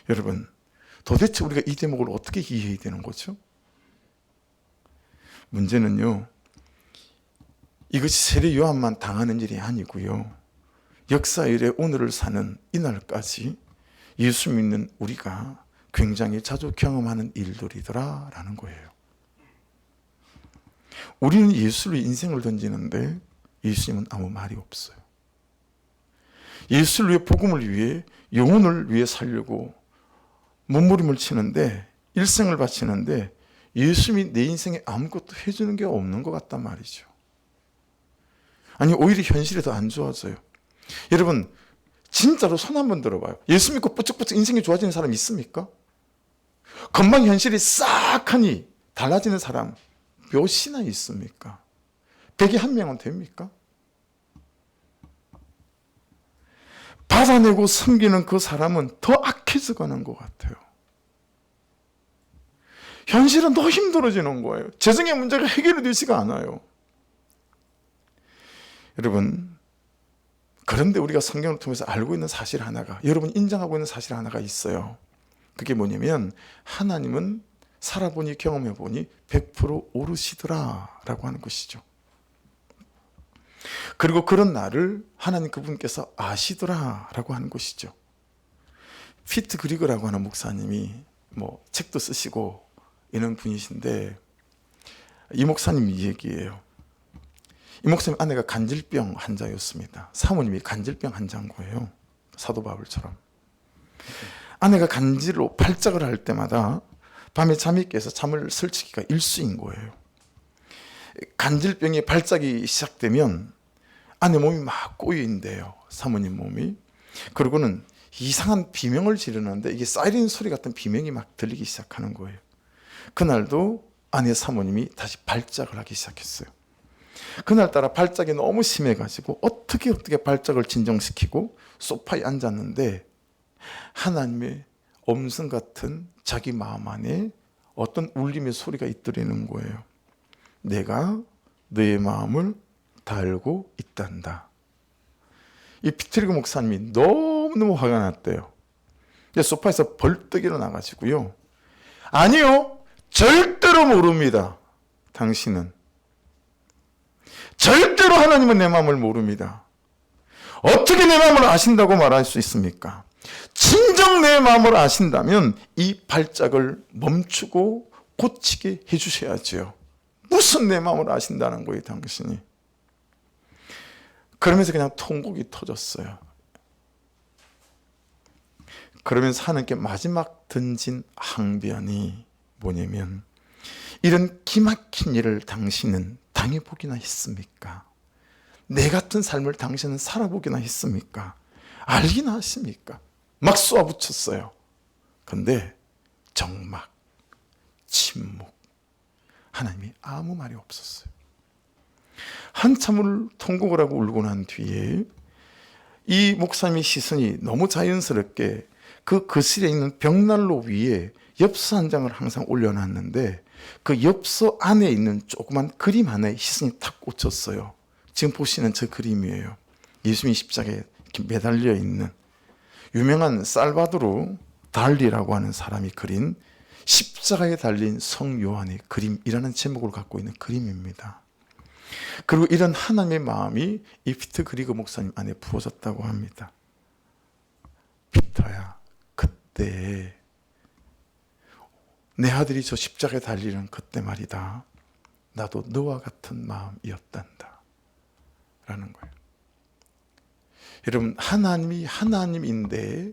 여러분 도대체 우리가 이 대목을 어떻게 이해해야 되는 거죠? 문제는요 이것이 세례 요한만 당하는 일이 아니고요 역사 이래 오늘을 사는 이날까지 예수 믿는 우리가 굉장히 자주 경험하는 일들이더라라는 거예요. 우리는 예수를 인생을 던지는데 예수님은 아무 말이 없어요. 예수를 위해 복음을 위해 영혼을 위해 살려고 몸부림을 치는데 일생을 바치는데 예수님이 내 인생에 아무것도 해주는 게 없는 것 같단 말이죠. 아니 오히려 현실이 더 안 좋아져요. 여러분 진짜로 손 한번 들어봐요. 예수 믿고 뿌쩍뿌쩍 인생이 좋아지는 사람 있습니까? 금방 현실이 싹 하니 달라지는 사람 몇이나 있습니까? 100에 1명은 됩니까? 받아내고 섬기는 그 사람은 더 악해져 가는 것 같아요. 현실은 더 힘들어지는 거예요. 재정의 문제가 해결이 되지가 않아요. 여러분, 그런데 우리가 성경을 통해서 알고 있는 사실 하나가, 여러분 인정하고 있는 사실 하나가 있어요. 그게 뭐냐면 하나님은 살아보니 경험해보니 100% 오르시더라 라고 하는 것이죠. 그리고 그런 나를 하나님 그분께서 아시더라 라고 하는 것이죠. 피트 그리거라고 하는 목사님이 뭐 책도 쓰시고 이런 분이신데, 이 목사님 얘기예요. 이 목사님 아내가 간질병 환자였습니다. 사모님이 간질병 환자인 거예요. 사도 바울처럼. 아내가 간질로 발작을 할 때마다 밤에 잠이 깨서 잠을 설치기가 일수인 거예요. 간질병이 발작이 시작되면 아내 몸이 막 꼬여있는데요. 사모님 몸이. 그리고는 이상한 비명을 지르는데 이게 사이렌 소리 같은 비명이 막 들리기 시작하는 거예요. 그날도 아내 사모님이 다시 발작을 하기 시작했어요. 그날따라 발작이 너무 심해가지고 어떻게 발작을 진정시키고 소파에 앉았는데 하나님의 엄성 같은 자기 마음 안에 어떤 울림의 소리가 있더라는 거예요. 내가 너의 마음을 다 알고 있단다. 이 피트리그 목사님이 너무너무 화가 났대요. 소파에서 벌떡 일어나가지고요. 아니요, 절대로 모릅니다. 당신은. 절대로 하나님은 내 마음을 모릅니다. 어떻게 내 마음을 아신다고 말할 수 있습니까? 진정 내 마음을 아신다면 이 발작을 멈추고 고치게 해주셔야죠. 무슨 내 마음을 아신다는 거예요, 당신이. 그러면서 그냥 통곡이 터졌어요. 그러면서 하나님께 마지막 던진 항변이 뭐냐면, 이런 기막힌 일을 당신은 당해보기나 했습니까? 내 같은 삶을 당신은 살아보기나 했습니까? 알기나 하십니까? 막 쏘아붙였어요. 근데 정막, 침묵. 하나님이 아무 말이 없었어요. 한참을 통곡을 하고 울고 난 뒤에 이 목사님의 시선이 너무 자연스럽게 그 거실에 있는 벽난로 위에 엽서 한 장을 항상 올려놨는데 그 엽서 안에 있는 조그만 그림 하나에 시선이 탁 꽂혔어요. 지금 보시는 저 그림이에요. 예수님이 십자가에 이렇게 매달려 있는 유명한 살바도르 달리라고 하는 사람이 그린 십자가에 달린 성 요한의 그림이라는 제목을 갖고 있는 그림입니다. 그리고 이런 하나님의 마음이 이 피터 그리거 목사님 안에 부어졌다고 합니다. 피터야, 그때 내 아들이 저 십자가에 달리는 그때 말이다. 나도 너와 같은 마음이었단다. 라는 거예요. 여러분, 하나님이 하나님인데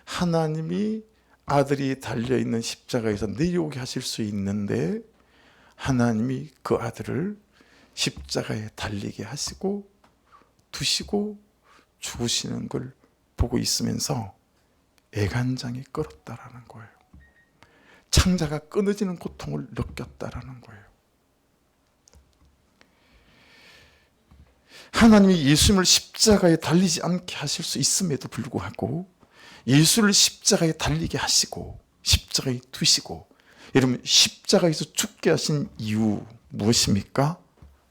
하나님이 아들이 달려있는 십자가에서 내려오게 하실 수 있는데 하나님이 그 아들을 십자가에 달리게 하시고 두시고 죽으시는 걸 보고 있으면서 애간장이 끓었다라는 거예요. 창자가 끊어지는 고통을 느꼈다라는 거예요. 하나님이 예수님을 십자가에 달리지 않게 하실 수 있음에도 불구하고 예수를 십자가에 달리게 하시고 십자가에 두시고, 여러분 십자가에서 죽게 하신 이유 무엇입니까?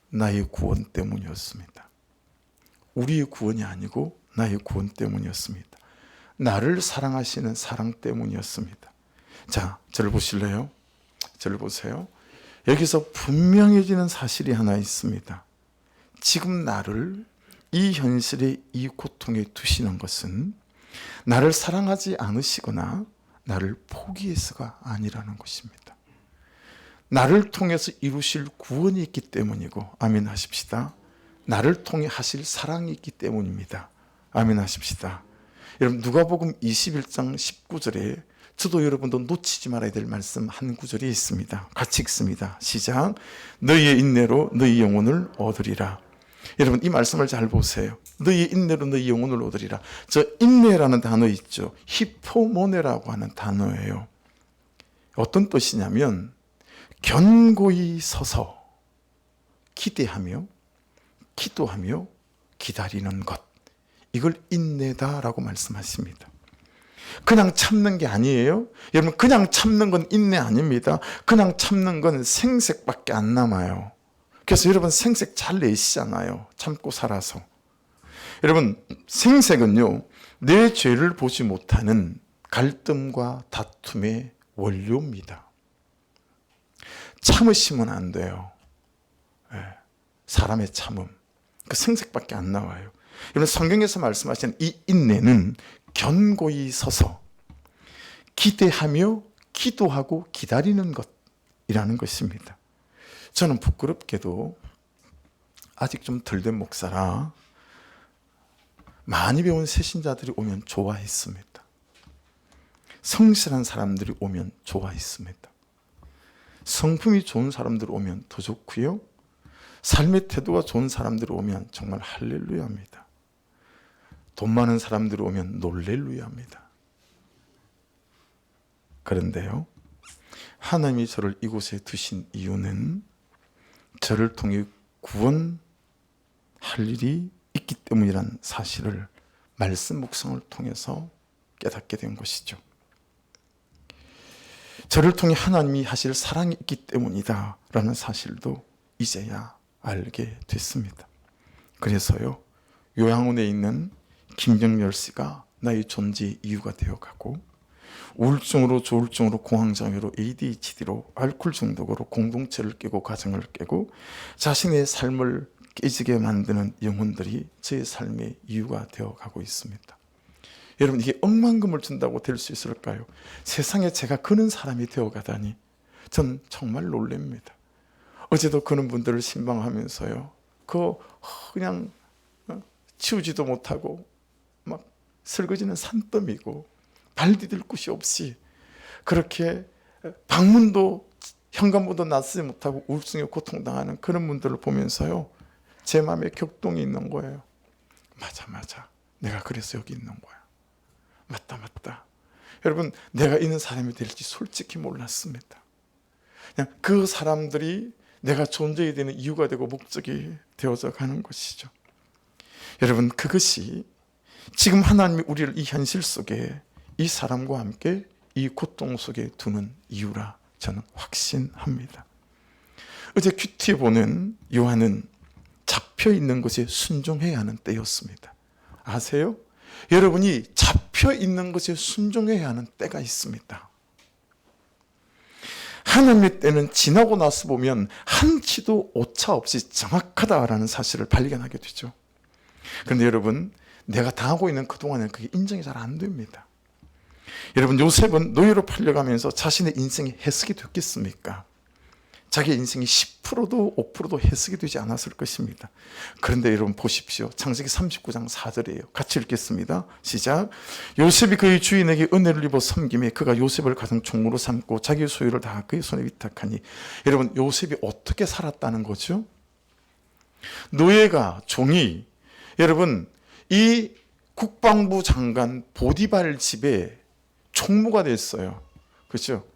나의 구원 때문이었습니다. 우리의 구원이 아니고 나의 구원 때문이었습니다. 나를 사랑하시는 사랑 때문이었습니다. 자, 저를 보실래요? 저를 보세요. 여기서 분명해지는 사실이 하나 있습니다. 지금 나를 이 현실의 이 고통에 두시는 것은 나를 사랑하지 않으시거나 나를 포기해서가 아니라는 것입니다. 나를 통해서 이루실 구원이 있기 때문이고, 아멘 하십시다. 나를 통해 하실 사랑이 있기 때문입니다. 아멘 하십시다. 여러분, 누가복음 21장 19절에 저도 여러분도 놓치지 말아야 될 말씀 한 구절이 있습니다. 같이 읽습니다. 시작. 너희의 인내로 너희 영혼을 얻으리라. 여러분 이 말씀을 잘 보세요. 너희 인내로 너희 영혼을 얻으리라. 저 인내라는 단어 있죠. 히포모네라고 하는 단어예요. 어떤 뜻이냐면 견고히 서서 기대하며 기도하며 기다리는 것, 이걸 인내다라고 말씀하십니다. 그냥 참는 게 아니에요. 여러분 그냥 참는 건 인내 아닙니다. 그냥 참는 건 생색밖에 안 남아요. 그래서 여러분 생색 잘 내시잖아요. 참고 살아서. 여러분 생색은요, 내 죄를 보지 못하는 갈등과 다툼의 원료입니다. 참으시면 안 돼요. 사람의 참음, 그 생색밖에 안 나와요. 여러분 성경에서 말씀하시는 이 인내는 견고히 서서 기대하며 기도하고 기다리는 것이라는 것입니다. 저는 부끄럽게도 아직 좀 덜 된 목사라 많이 배운 새신자들이 오면 좋아했습니다. 성실한 사람들이 오면 좋아했습니다. 성품이 좋은 사람들 오면 더 좋고요. 삶의 태도가 좋은 사람들이 오면 정말 할렐루야입니다. 돈 많은 사람들이 오면 놀렐루야입니다. 그런데요, 하나님이 저를 이곳에 두신 이유는 저를 통해 구원할 일이 있기 때문이란 사실을 말씀 묵상을 통해서 깨닫게 된 것이죠. 저를 통해 하나님이 하실 사랑이 있기 때문이다 라는 사실도 이제야 알게 됐습니다. 그래서요, 요양원에 있는 김정열 씨가 나의 존재의 이유가 되어가고, 우울증으로 조울증으로 공황장애로 ADHD로 알코올 중독으로 공동체를 깨고 가정을 깨고 자신의 삶을 깨지게 만드는 영혼들이 저의 삶의 이유가 되어가고 있습니다. 여러분 이게 억만금을 준다고 될 수 있을까요? 세상에 제가 그런 사람이 되어가다니 전 정말 놀랍니다. 어제도 그런 분들을 신방하면서요, 그냥 치우지도 못하고 막 설거지는 산더미고 발 디딜 곳이 없이 그렇게 방문도 현관문도 낯서지 못하고 우울증에 고통당하는 그런 분들을 보면서요, 제 마음에 격동이 있는 거예요. 맞아, 내가 그래서 여기 있는 거야. 맞다. 여러분 내가 있는 사람이 될지 솔직히 몰랐습니다. 그냥 그 사람들이 내가 존재해야 되는 이유가 되고 목적이 되어져 가는 것이죠. 여러분 그것이 지금 하나님이 우리를 이 현실 속에 이 사람과 함께 이 고통 속에 두는 이유라 저는 확신합니다. 어제 큐티에 보는 요한은 잡혀있는 것에 순종해야 하는 때였습니다. 아세요? 여러분이 잡혀있는 것에 순종해야 하는 때가 있습니다. 하나님의 때는 지나고 나서 보면 한치도 오차 없이 정확하다라는 사실을 발견하게 되죠. 그런데 여러분 내가 당하고 있는 그동안에는 그게 인정이 잘 안 됩니다. 여러분 요셉은 노예로 팔려가면서 자신의 인생이 해석이 됐겠습니까? 자기의 인생이 10%도 5%도 해석이 되지 않았을 것입니다. 그런데 여러분 보십시오. 창세기 39장 4절이에요. 같이 읽겠습니다. 시작. 요셉이 그의 주인에게 은혜를 입어 섬김에 그가 요셉을 가장 종으로 삼고 자기의 소유를 다 그의 손에 위탁하니. 여러분 요셉이 어떻게 살았다는 거죠? 노예가 종이 여러분 이 국방부 장관 보디발 집에 총무가 됐어요. 그렇죠?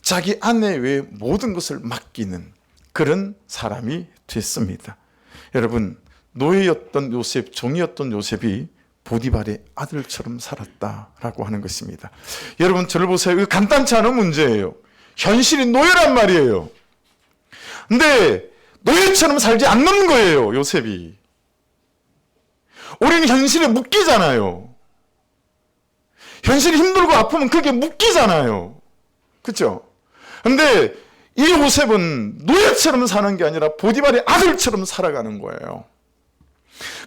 자기 아내 외에 모든 것을 맡기는 그런 사람이 됐습니다. 여러분 노예였던 요셉, 종이었던 요셉이 보디발의 아들처럼 살았다라고 하는 것입니다. 여러분 저를 보세요. 이거 간단치 않은 문제예요. 현실이 노예란 말이에요. 근데 노예처럼 살지 않는 거예요, 요셉이. 우리는 현실에 묶이잖아요. 현실이 힘들고 아프면 그게 묶이잖아요. 그렇죠? 근데 이 요셉은 노예처럼 사는 게 아니라 보디발의 아들처럼 살아가는 거예요.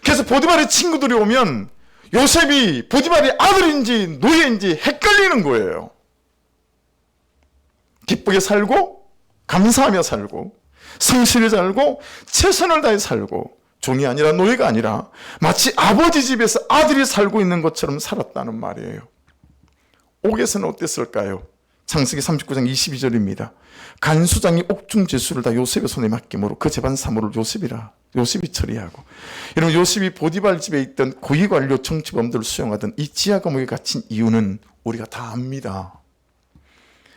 그래서 보디발의 친구들이 오면 요셉이 보디발의 아들인지 노예인지 헷갈리는 거예요. 기쁘게 살고 감사하며 살고 성실히 살고 최선을 다해 살고 종이 아니라 노예가 아니라 마치 아버지 집에서 아들이 살고 있는 것처럼 살았다는 말이에요. 옥에서는 어땠을까요? 창세기 39장 22절입니다. 간수장이 옥중 제수를 다 요셉의 손에 맡김으로 그 재반 사물을 요셉이라 요셉이 처리하고, 여러분 요셉이 보디발 집에 있던 고위관료 정치범들을 수용하던 이 지하 감옥에 갇힌 이유는 우리가 다 압니다.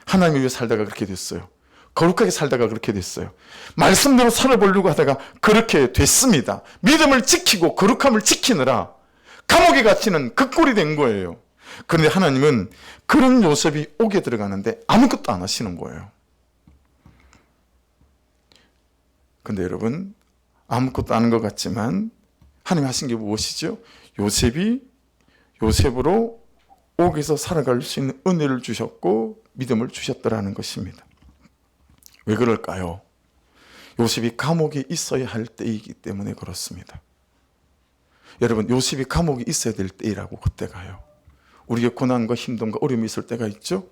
하나님을 위해 살다가 그렇게 됐어요. 거룩하게 살다가 그렇게 됐어요. 말씀대로 살아보려고 하다가 그렇게 됐습니다. 믿음을 지키고 거룩함을 지키느라 감옥에 갇히는 그 꼴이 된 거예요. 그런데 하나님은 그런 요셉이 옥에 들어가는데 아무것도 안 하시는 거예요. 근데 여러분, 아무것도 안 한 것 같지만 하나님이 하신 게 무엇이죠? 요셉으로 옥에서 살아갈 수 있는 은혜를 주셨고 믿음을 주셨더라는 것입니다. 왜 그럴까요? 요셉이 감옥에 있어야 할 때이기 때문에 그렇습니다. 여러분, 요셉이 감옥에 있어야 될 때이라고 그때가요. 우리의 고난과 힘듦과 어려움이 있을 때가 있죠.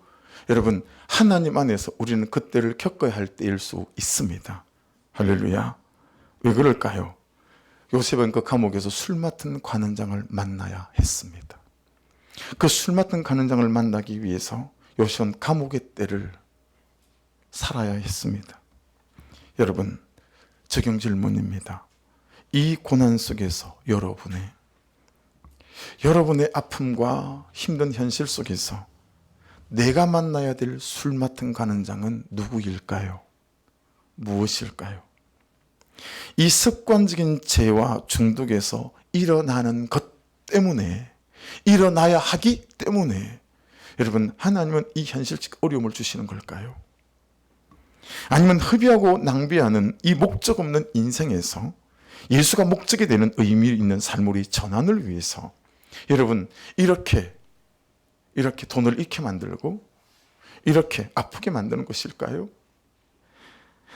여러분, 하나님 안에서 우리는 그때를 겪어야 할 때일 수 있습니다. 할렐루야. 왜 그럴까요? 요셉은 그 감옥에서 술 맡은 관원장을 만나야 했습니다. 그 술 맡은 관원장을 만나기 위해서 요셉은 감옥의 때를 살아야 했습니다. 여러분, 적용 질문입니다. 이 고난 속에서 여러분의 아픔과 힘든 현실 속에서 내가 만나야 될 술 맡은 관원장은 누구일까요? 무엇일까요? 이 습관적인 죄와 중독에서 일어나는 것 때문에, 일어나야 하기 때문에 여러분, 하나님은 이 현실적 어려움을 주시는 걸까요? 아니면 허비하고 낭비하는 이 목적 없는 인생에서 예수가 목적이 되는 의미 있는 삶으로 전환을 위해서 여러분, 이렇게 돈을 잃게 만들고 이렇게 아프게 만드는 것일까요?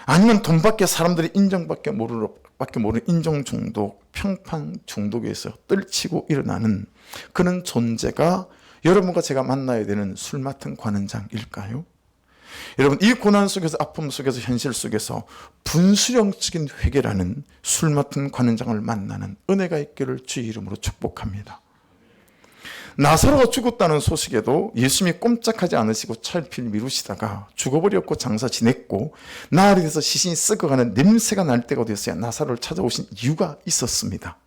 아니면 돈밖에 사람들이 인정밖에 모르는 인정 중독, 평판 중독에서 떨치고 일어나는 그런 존재가 여러분과 제가 만나야 되는 술 맡은 관원장일까요? 여러분, 이 고난 속에서, 아픔 속에서, 현실 속에서 분수령적인 회개라는 술 맡은 관원장을 만나는 은혜가 있기를 주의 이름으로 축복합니다. 나사로가 죽었다는 소식에도 예수님이 꼼짝하지 않으시고 차일피일 미루시다가 죽어버렸고 장사 지냈고 나흘이 돼서 시신이 썩어가는 냄새가 날 때가 되었어야 나사로를 찾아오신 이유가 있었습니다.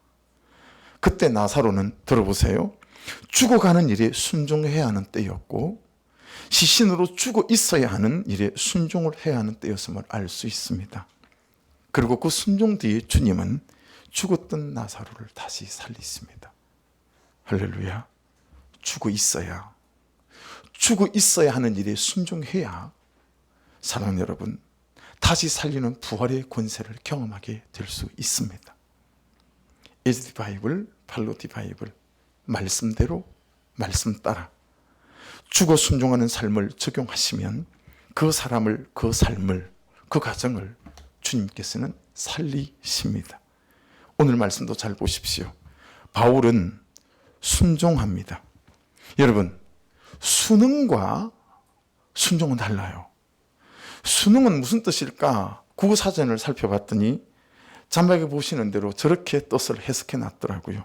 그때 나사로는, 들어보세요, 죽어가는 일에 순종해야 하는 때였고 시신으로 죽어 있어야 하는 일에 순종을 해야 하는 때였음을 알 수 있습니다. 그리고 그 순종 뒤에 주님은 죽었던 나사로를 다시 살리십니다. 할렐루야. 죽어 있어야 하는 일에 순종해야, 사랑하는 여러분, 다시 살리는 부활의 권세를 경험하게 될 수 있습니다. As the Bible, follow the Bible. 말씀대로, 말씀 따라 죽어 순종하는 삶을 적용하시면 그 사람을, 그 삶을, 그 가정을 주님께서는 살리십니다. 오늘 말씀도 잘 보십시오. 바울은 순종합니다. 여러분, 순응과 순종은 달라요. 순응은 무슨 뜻일까? 국어사전을 살펴봤더니 자막에 보시는 대로 저렇게 뜻을 해석해 놨더라고요.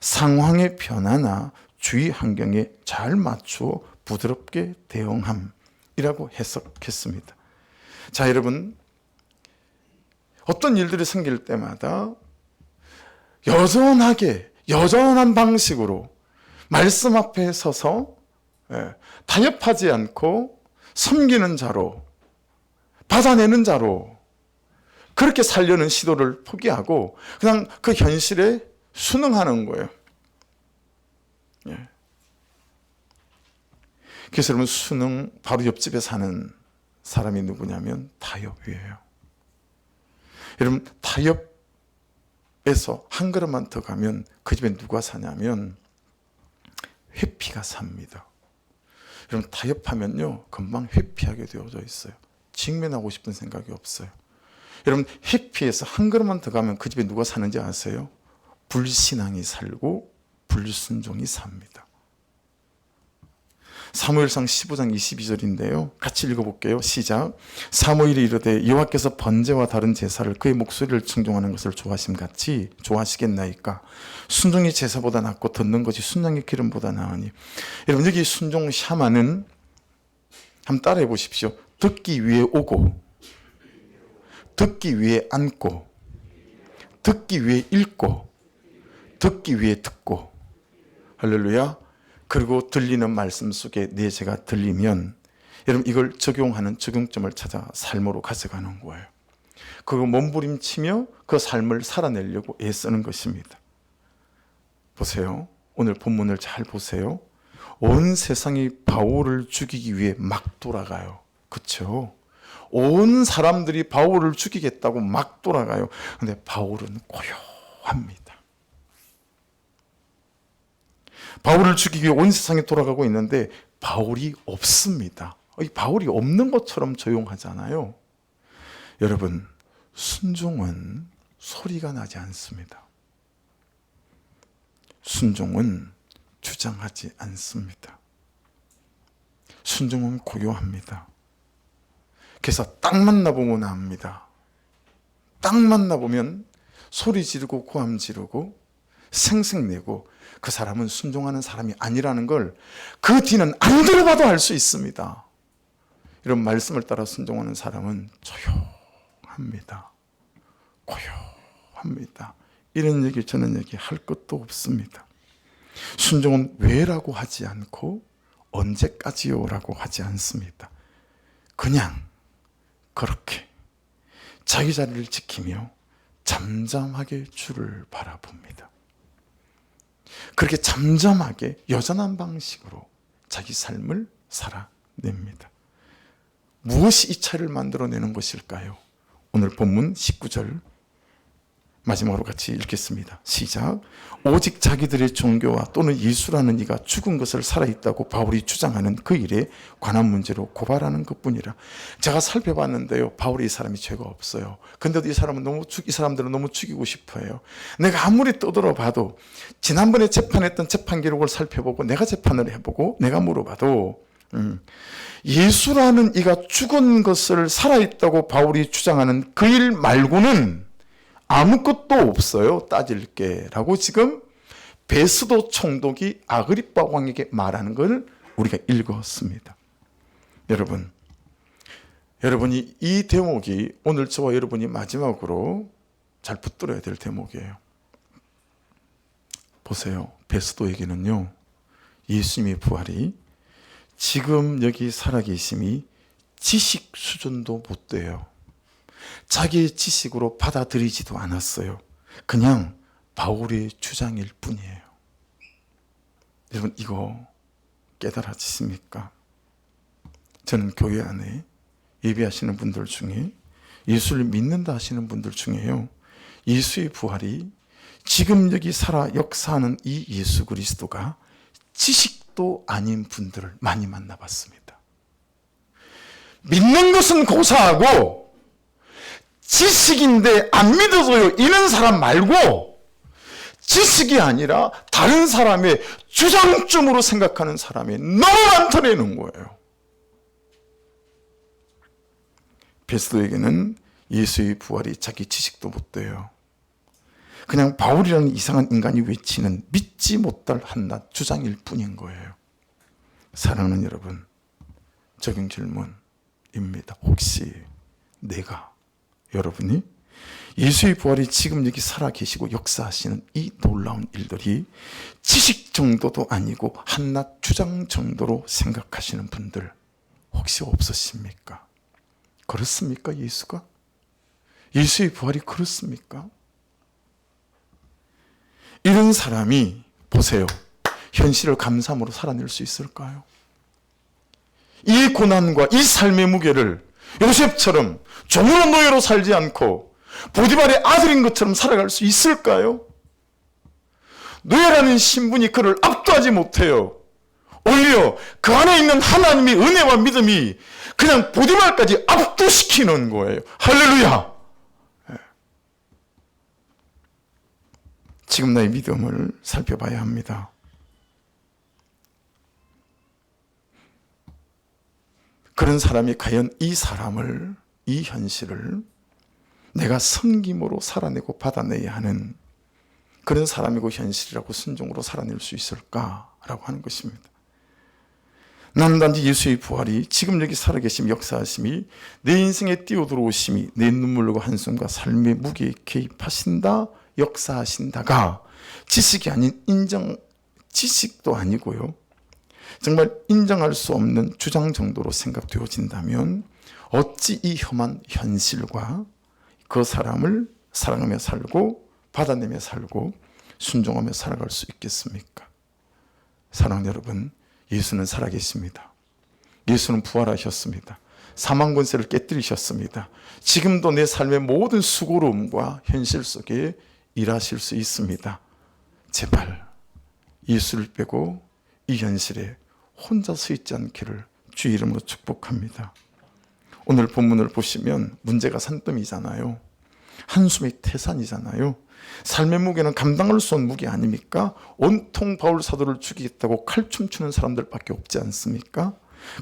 상황의 변화나 주위 환경에 잘 맞추어 부드럽게 대응함이라고 해석했습니다. 자, 여러분, 어떤 일들이 생길 때마다 여전한 방식으로 말씀 앞에 서서 타협하지 않고 섬기는 자로, 받아내는 자로 그렇게 살려는 시도를 포기하고 그냥 그 현실에 순응하는 거예요. 그래서 여러분, 순응, 바로 옆집에 사는 사람이 누구냐면 타협이에요. 여러분, 타협에서 한 걸음만 더 가면 그 집에 누가 사냐면 회피가 삽니다. 여러분, 타협하면요 금방 회피하게 되어져 있어요. 직면하고 싶은 생각이 없어요. 여러분, 회피해서 한 걸음만 더 가면 그 집에 누가 사는지 아세요? 불신앙이 살고 불순종이 삽니다. 사무엘상 15장 22절인데요. 같이 읽어볼게요. 시작. 사무엘이 이르되 여호와께서 번제와 다른 제사를 그의 목소리를 청종하는 것을 좋아하심같이 좋아하시겠나이까. 순종이 제사보다 낫고 듣는 것이 순양의 기름보다 나으니. 여러분, 여기 순종 샤마는 한번 따라해 보십시오. 듣기 위해 오고, 듣기 위해 앉고, 듣기 위해 읽고 듣기 위해 듣고. 할렐루야. 그리고 들리는 말씀 속에 내 죄가 들리면 여러분 이걸 적용하는 적용점을 찾아 삶으로 가져가는 거예요. 그거 몸부림치며 그 삶을 살아내려고 애쓰는 것입니다. 보세요. 오늘 본문을 잘 보세요. 온 세상이 바울을 죽이기 위해 막 돌아가요. 그렇죠? 온 사람들이 바울을 죽이겠다고 막 돌아가요. 근데 바울은 고요합니다. 바울을 죽이기 위해 온 세상이 돌아가고 있는데 바울이 없습니다. 바울이 없는 것처럼 조용하잖아요. 여러분, 순종은 소리가 나지 않습니다. 순종은 주장하지 않습니다. 순종은 고요합니다. 그래서 딱 만나보면 압니다. 딱 만나보면 소리 지르고 고함 지르고 생색내고 그 사람은 순종하는 사람이 아니라는 걸 그 뒤는 안 들어봐도 알 수 있습니다. 이런 말씀을 따라 순종하는 사람은 조용합니다. 고요합니다. 이런 얘기 저런 얘기 할 것도 없습니다. 순종은 왜라고 하지 않고 언제까지요라고 하지 않습니다. 그냥 그렇게 자기 자리를 지키며 잠잠하게 주를 바라봅니다. 그렇게 잠잠하게 여전한 방식으로 자기 삶을 살아냅니다. 무엇이 이 차이를 만들어내는 것일까요? 오늘 본문 19절 마지막으로 같이 읽겠습니다. 시작. 오직 자기들의 종교와 또는 예수라는 이가 죽은 것을 살아있다고 바울이 주장하는 그 일에 관한 문제로 고발하는 것뿐이라. 제가 살펴봤는데요, 바울이 이 사람이 죄가 없어요. 근데도 이 사람들은 너무 죽이고 싶어해요. 내가 아무리 떠들어봐도 지난번에 재판했던 재판 기록을 살펴보고 내가 재판을 해보고 내가 물어봐도 예수라는 이가 죽은 것을 살아있다고 바울이 주장하는 그 일 말고는 아무것도 없어요. 따질 게 라고 지금 베스도 총독이 아그리빠 왕에게 말하는 걸 우리가 읽었습니다. 여러분이 이 대목이 오늘 저와 여러분이 마지막으로 잘 붙들어야 될 대목이에요. 보세요. 베스도에게는요, 예수님의 부활이 지금 여기 살아계심이 지식 수준도 못 돼요. 자기의 지식으로 받아들이지도 않았어요. 그냥 바울의 주장일 뿐이에요. 여러분, 이거 깨달아지십니까? 저는 교회 안에 예배하시는 분들 중에 예수를 믿는다 하시는 분들 중에요, 예수의 부활이 지금 여기 살아 역사하는 이 예수 그리스도가 지식도 아닌 분들을 많이 만나봤습니다. 믿는 것은 고사하고 지식인데 안 믿어줘요 이런 사람 말고 지식이 아니라 다른 사람의 주장점으로 생각하는 사람이 너무 많더라는 거예요. 베스도에게는 예수의 부활이 자기 지식도 못 돼요. 그냥 바울이라는 이상한 인간이 외치는 믿지 못할 한낱 주장일 뿐인 거예요. 사랑하는 여러분, 적용 질문입니다. 혹시 여러분이 예수의 부활이 지금 여기 살아계시고 역사하시는 이 놀라운 일들이 지식 정도도 아니고 한낱 주장 정도로 생각하시는 분들 혹시 없으십니까? 그렇습니까? 예수의 부활이 그렇습니까? 이런 사람이 보세요, 현실을 감사함으로 살아낼 수 있을까요? 이 고난과 이 삶의 무게를 요셉처럼 종으로 노예로 살지 않고 보디발의 아들인 것처럼 살아갈 수 있을까요? 노예라는 신분이 그를 압도하지 못해요. 오히려 그 안에 있는 하나님의 은혜와 믿음이 그냥 보디발까지 압도시키는 거예요. 할렐루야! 지금 나의 믿음을 살펴봐야 합니다. 그런 사람이 과연 이 현실을 내가 섬김으로 살아내고 받아내야 하는 그런 사람이고 현실이라고 순종으로 살아낼 수 있을까라고 하는 것입니다. 나는 단지 예수의 부활이 지금 여기 살아계심 역사하심이 내 인생에 뛰어들어오심이 내 눈물과 한숨과 삶의 무게에 개입하신다 역사하신다가 지식이 아닌 지식도 아니고요, 정말 인정할 수 없는 주장 정도로 생각되어진다면 어찌 이 험한 현실과 그 사람을 사랑하며 살고 받아내며 살고 순종하며 살아갈 수 있겠습니까? 사랑하는 여러분, 예수는 살아계십니다. 예수는 부활하셨습니다. 사망 권세를 깨뜨리셨습니다. 지금도 내 삶의 모든 수고로움과 현실 속에 일하실 수 있습니다. 제발 예수를 빼고 이 현실에 혼자 서 있지 않기를 주 이름으로 축복합니다. 오늘 본문을 보시면 문제가 산더미잖아요. 한숨이 태산이잖아요. 삶의 무게는 감당할 수 없는 무게 아닙니까? 온통 바울 사도를 죽이겠다고 칼춤추는 사람들밖에 없지 않습니까?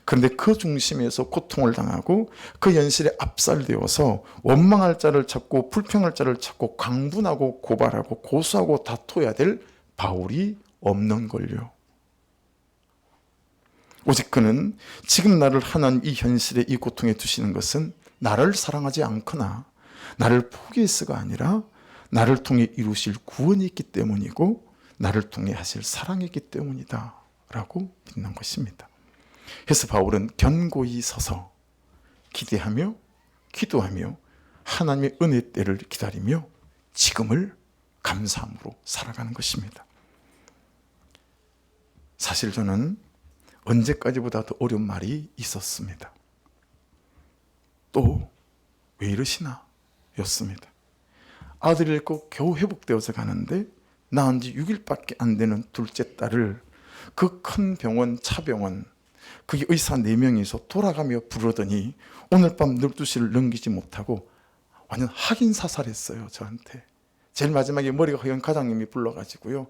그런데 그 중심에서 고통을 당하고 그 현실에 압살되어서 원망할 자를 찾고 불평할 자를 찾고 강분하고 고발하고 고소하고 다퉈야 될 바울이 없는 걸요. 오직 그는 지금 나를 하나님 이 현실에 이 고통에 두시는 것은 나를 사랑하지 않거나 나를 포기해서가 아니라 나를 통해 이루실 구원이 있기 때문이고 나를 통해 하실 사랑이기 때문이다 라고 믿는 것입니다. 그래서 바울은 견고히 서서 기대하며 기도하며 하나님의 은혜 때를 기다리며 지금을 감사함으로 살아가는 것입니다. 사실 저는 언제까지보다 더 어려운 말이 있었습니다. 또 왜 이러시나 였습니다. 아들을 잃고 겨우 회복되어서 가는데 낳은 지 6일밖에 안 되는 둘째 딸을 그 큰 병원, 차병원, 그게 의사 4명이서 돌아가며 부르더니 오늘 밤 12시를 넘기지 못하고 완전 확인 사살했어요. 저한테. 제일 마지막에 머리가 허연 과장님이 불러가지고요,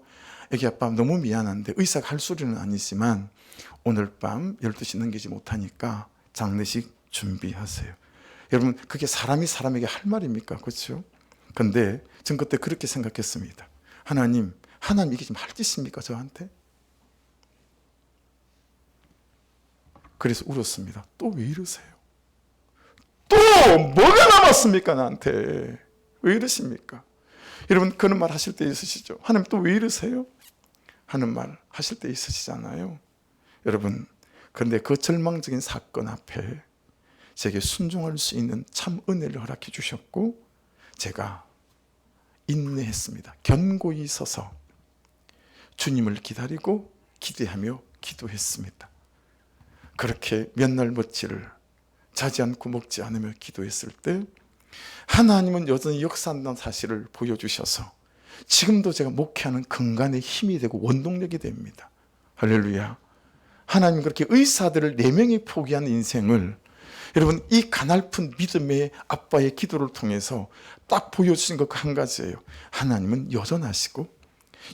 애기 아빠 너무 미안한데 의사가 할 소리는 아니지만 오늘 밤 12시 넘기지 못하니까 장례식 준비하세요. 여러분, 그게 사람이 사람에게 할 말입니까? 그렇죠? 근데 전 그때 그렇게 생각했습니다. 하나님 이게 지금 할 짓입니까 저한테? 그래서 울었습니다. 또 왜 이러세요? 또 뭐가 남았습니까 나한테? 왜 이러십니까? 여러분, 그런 말 하실 때 있으시죠? 하나님 또 왜 이러세요? 하는 말 하실 때 있으시잖아요. 여러분, 그런데 그 절망적인 사건 앞에 제게 순종할 수 있는 참 은혜를 허락해 주셨고 제가 인내했습니다. 견고히 서서 주님을 기다리고 기대하며 기도했습니다. 그렇게 몇 날 며칠을 자지 않고 먹지 않으며 기도했을 때 하나님은 여전히 역사한다는 사실을 보여주셔서 지금도 제가 목회하는 근간의 힘이 되고 원동력이 됩니다. 할렐루야. 하나님 그렇게 의사들을 4명이 포기한 인생을 여러분, 이 가냘픈 믿음의 아빠의 기도를 통해서 딱 보여주신 것 한 가지예요. 하나님은 여전하시고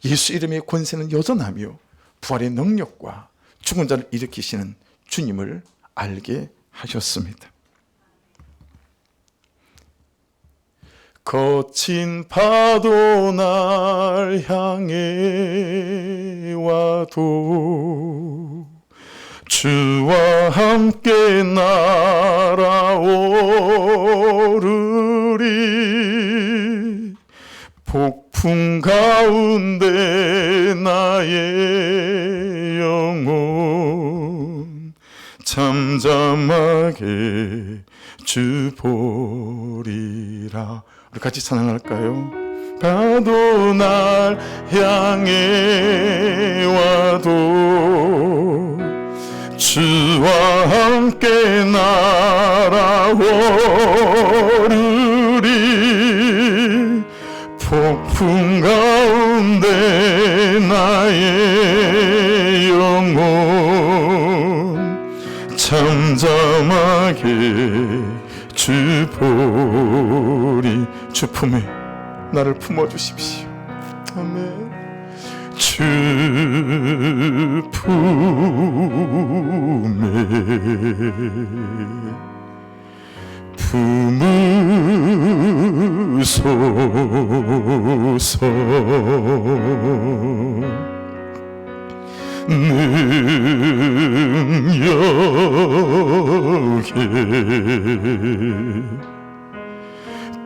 예수 이름의 권세는 여전하며 부활의 능력과 죽은 자를 일으키시는 주님을 알게 하셨습니다. 거친 파도 날 향해 와도 주와 함께 날아오르리. 폭풍 가운데 나의 영혼 잠잠하게 주 보리라. 우리 같이 찬양할까요? 파도 날 향해 와도 주와 함께 날아오르리. 폭풍 가운데 나의 영혼 잠잠하게 주 보리. 주 품에 나를 품어주십시오. 아멘. 주 품에 품으소서. 능력에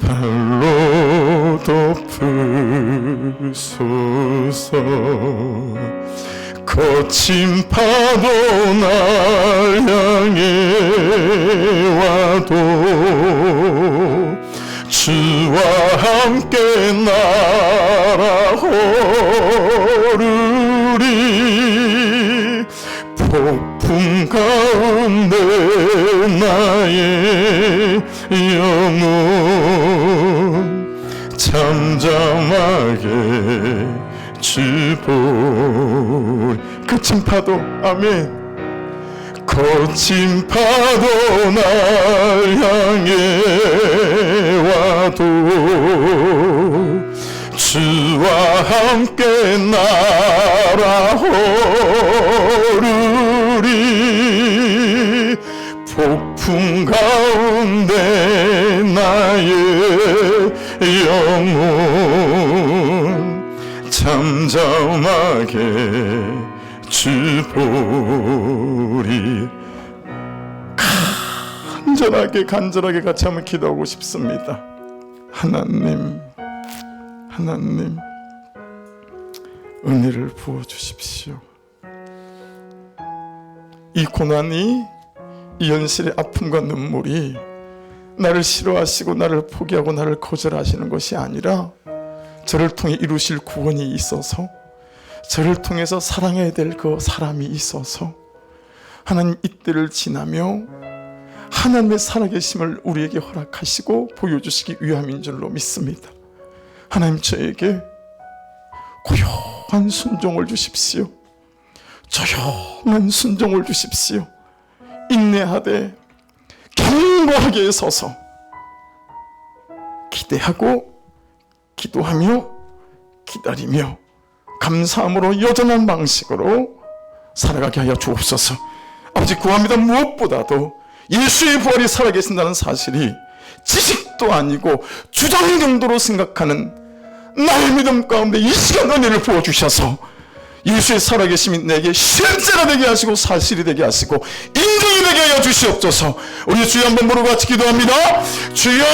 발로 덮으소서. 거친 파도 날 향해 와도 주와 함께 날아오르리. 폭풍 가운데 나의 영혼 잠잠하게 주보리. 거친 파도, 아멘. 거친 파도 날 향해 와도 주와 함께 날아오르리. 폭풍 가운데 나의 영혼 잠잠하게 주보리. 간절하게 같이 한번 기도하고 싶습니다. 하나님 은혜를 부어주십시오. 이 고난이, 이 현실의 아픔과 눈물이 나를 싫어하시고 나를 포기하고 나를 거절하시는 것이 아니라 저를 통해 이루실 구원이 있어서, 저를 통해서 사랑해야 될 그 사람이 있어서 하나님 이때를 지나며 하나님의 살아계심을 우리에게 허락하시고 보여주시기 위함인 줄로 믿습니다. 하나님, 저에게 고요한 순종을 주십시오. 조용한 순종을 주십시오. 인내하되 견고하게 서서 기대하고 기도하며 기다리며 감사함으로 여전한 방식으로 살아가게 하여 주옵소서. 아버지, 구합니다. 무엇보다도 예수의 부활이 살아계신다는 사실이 지식도 아니고 주장 정도로 생각하는 나의 믿음 가운데 이 시간 은혜를 부어주셔서 예수의 살아계심이 내게 실제가 되게 하시고 사실이 되게 하시고 인정이 되게 하여 주시옵소서. 우리 주여 한번 부르고 같이 기도합니다. 주여!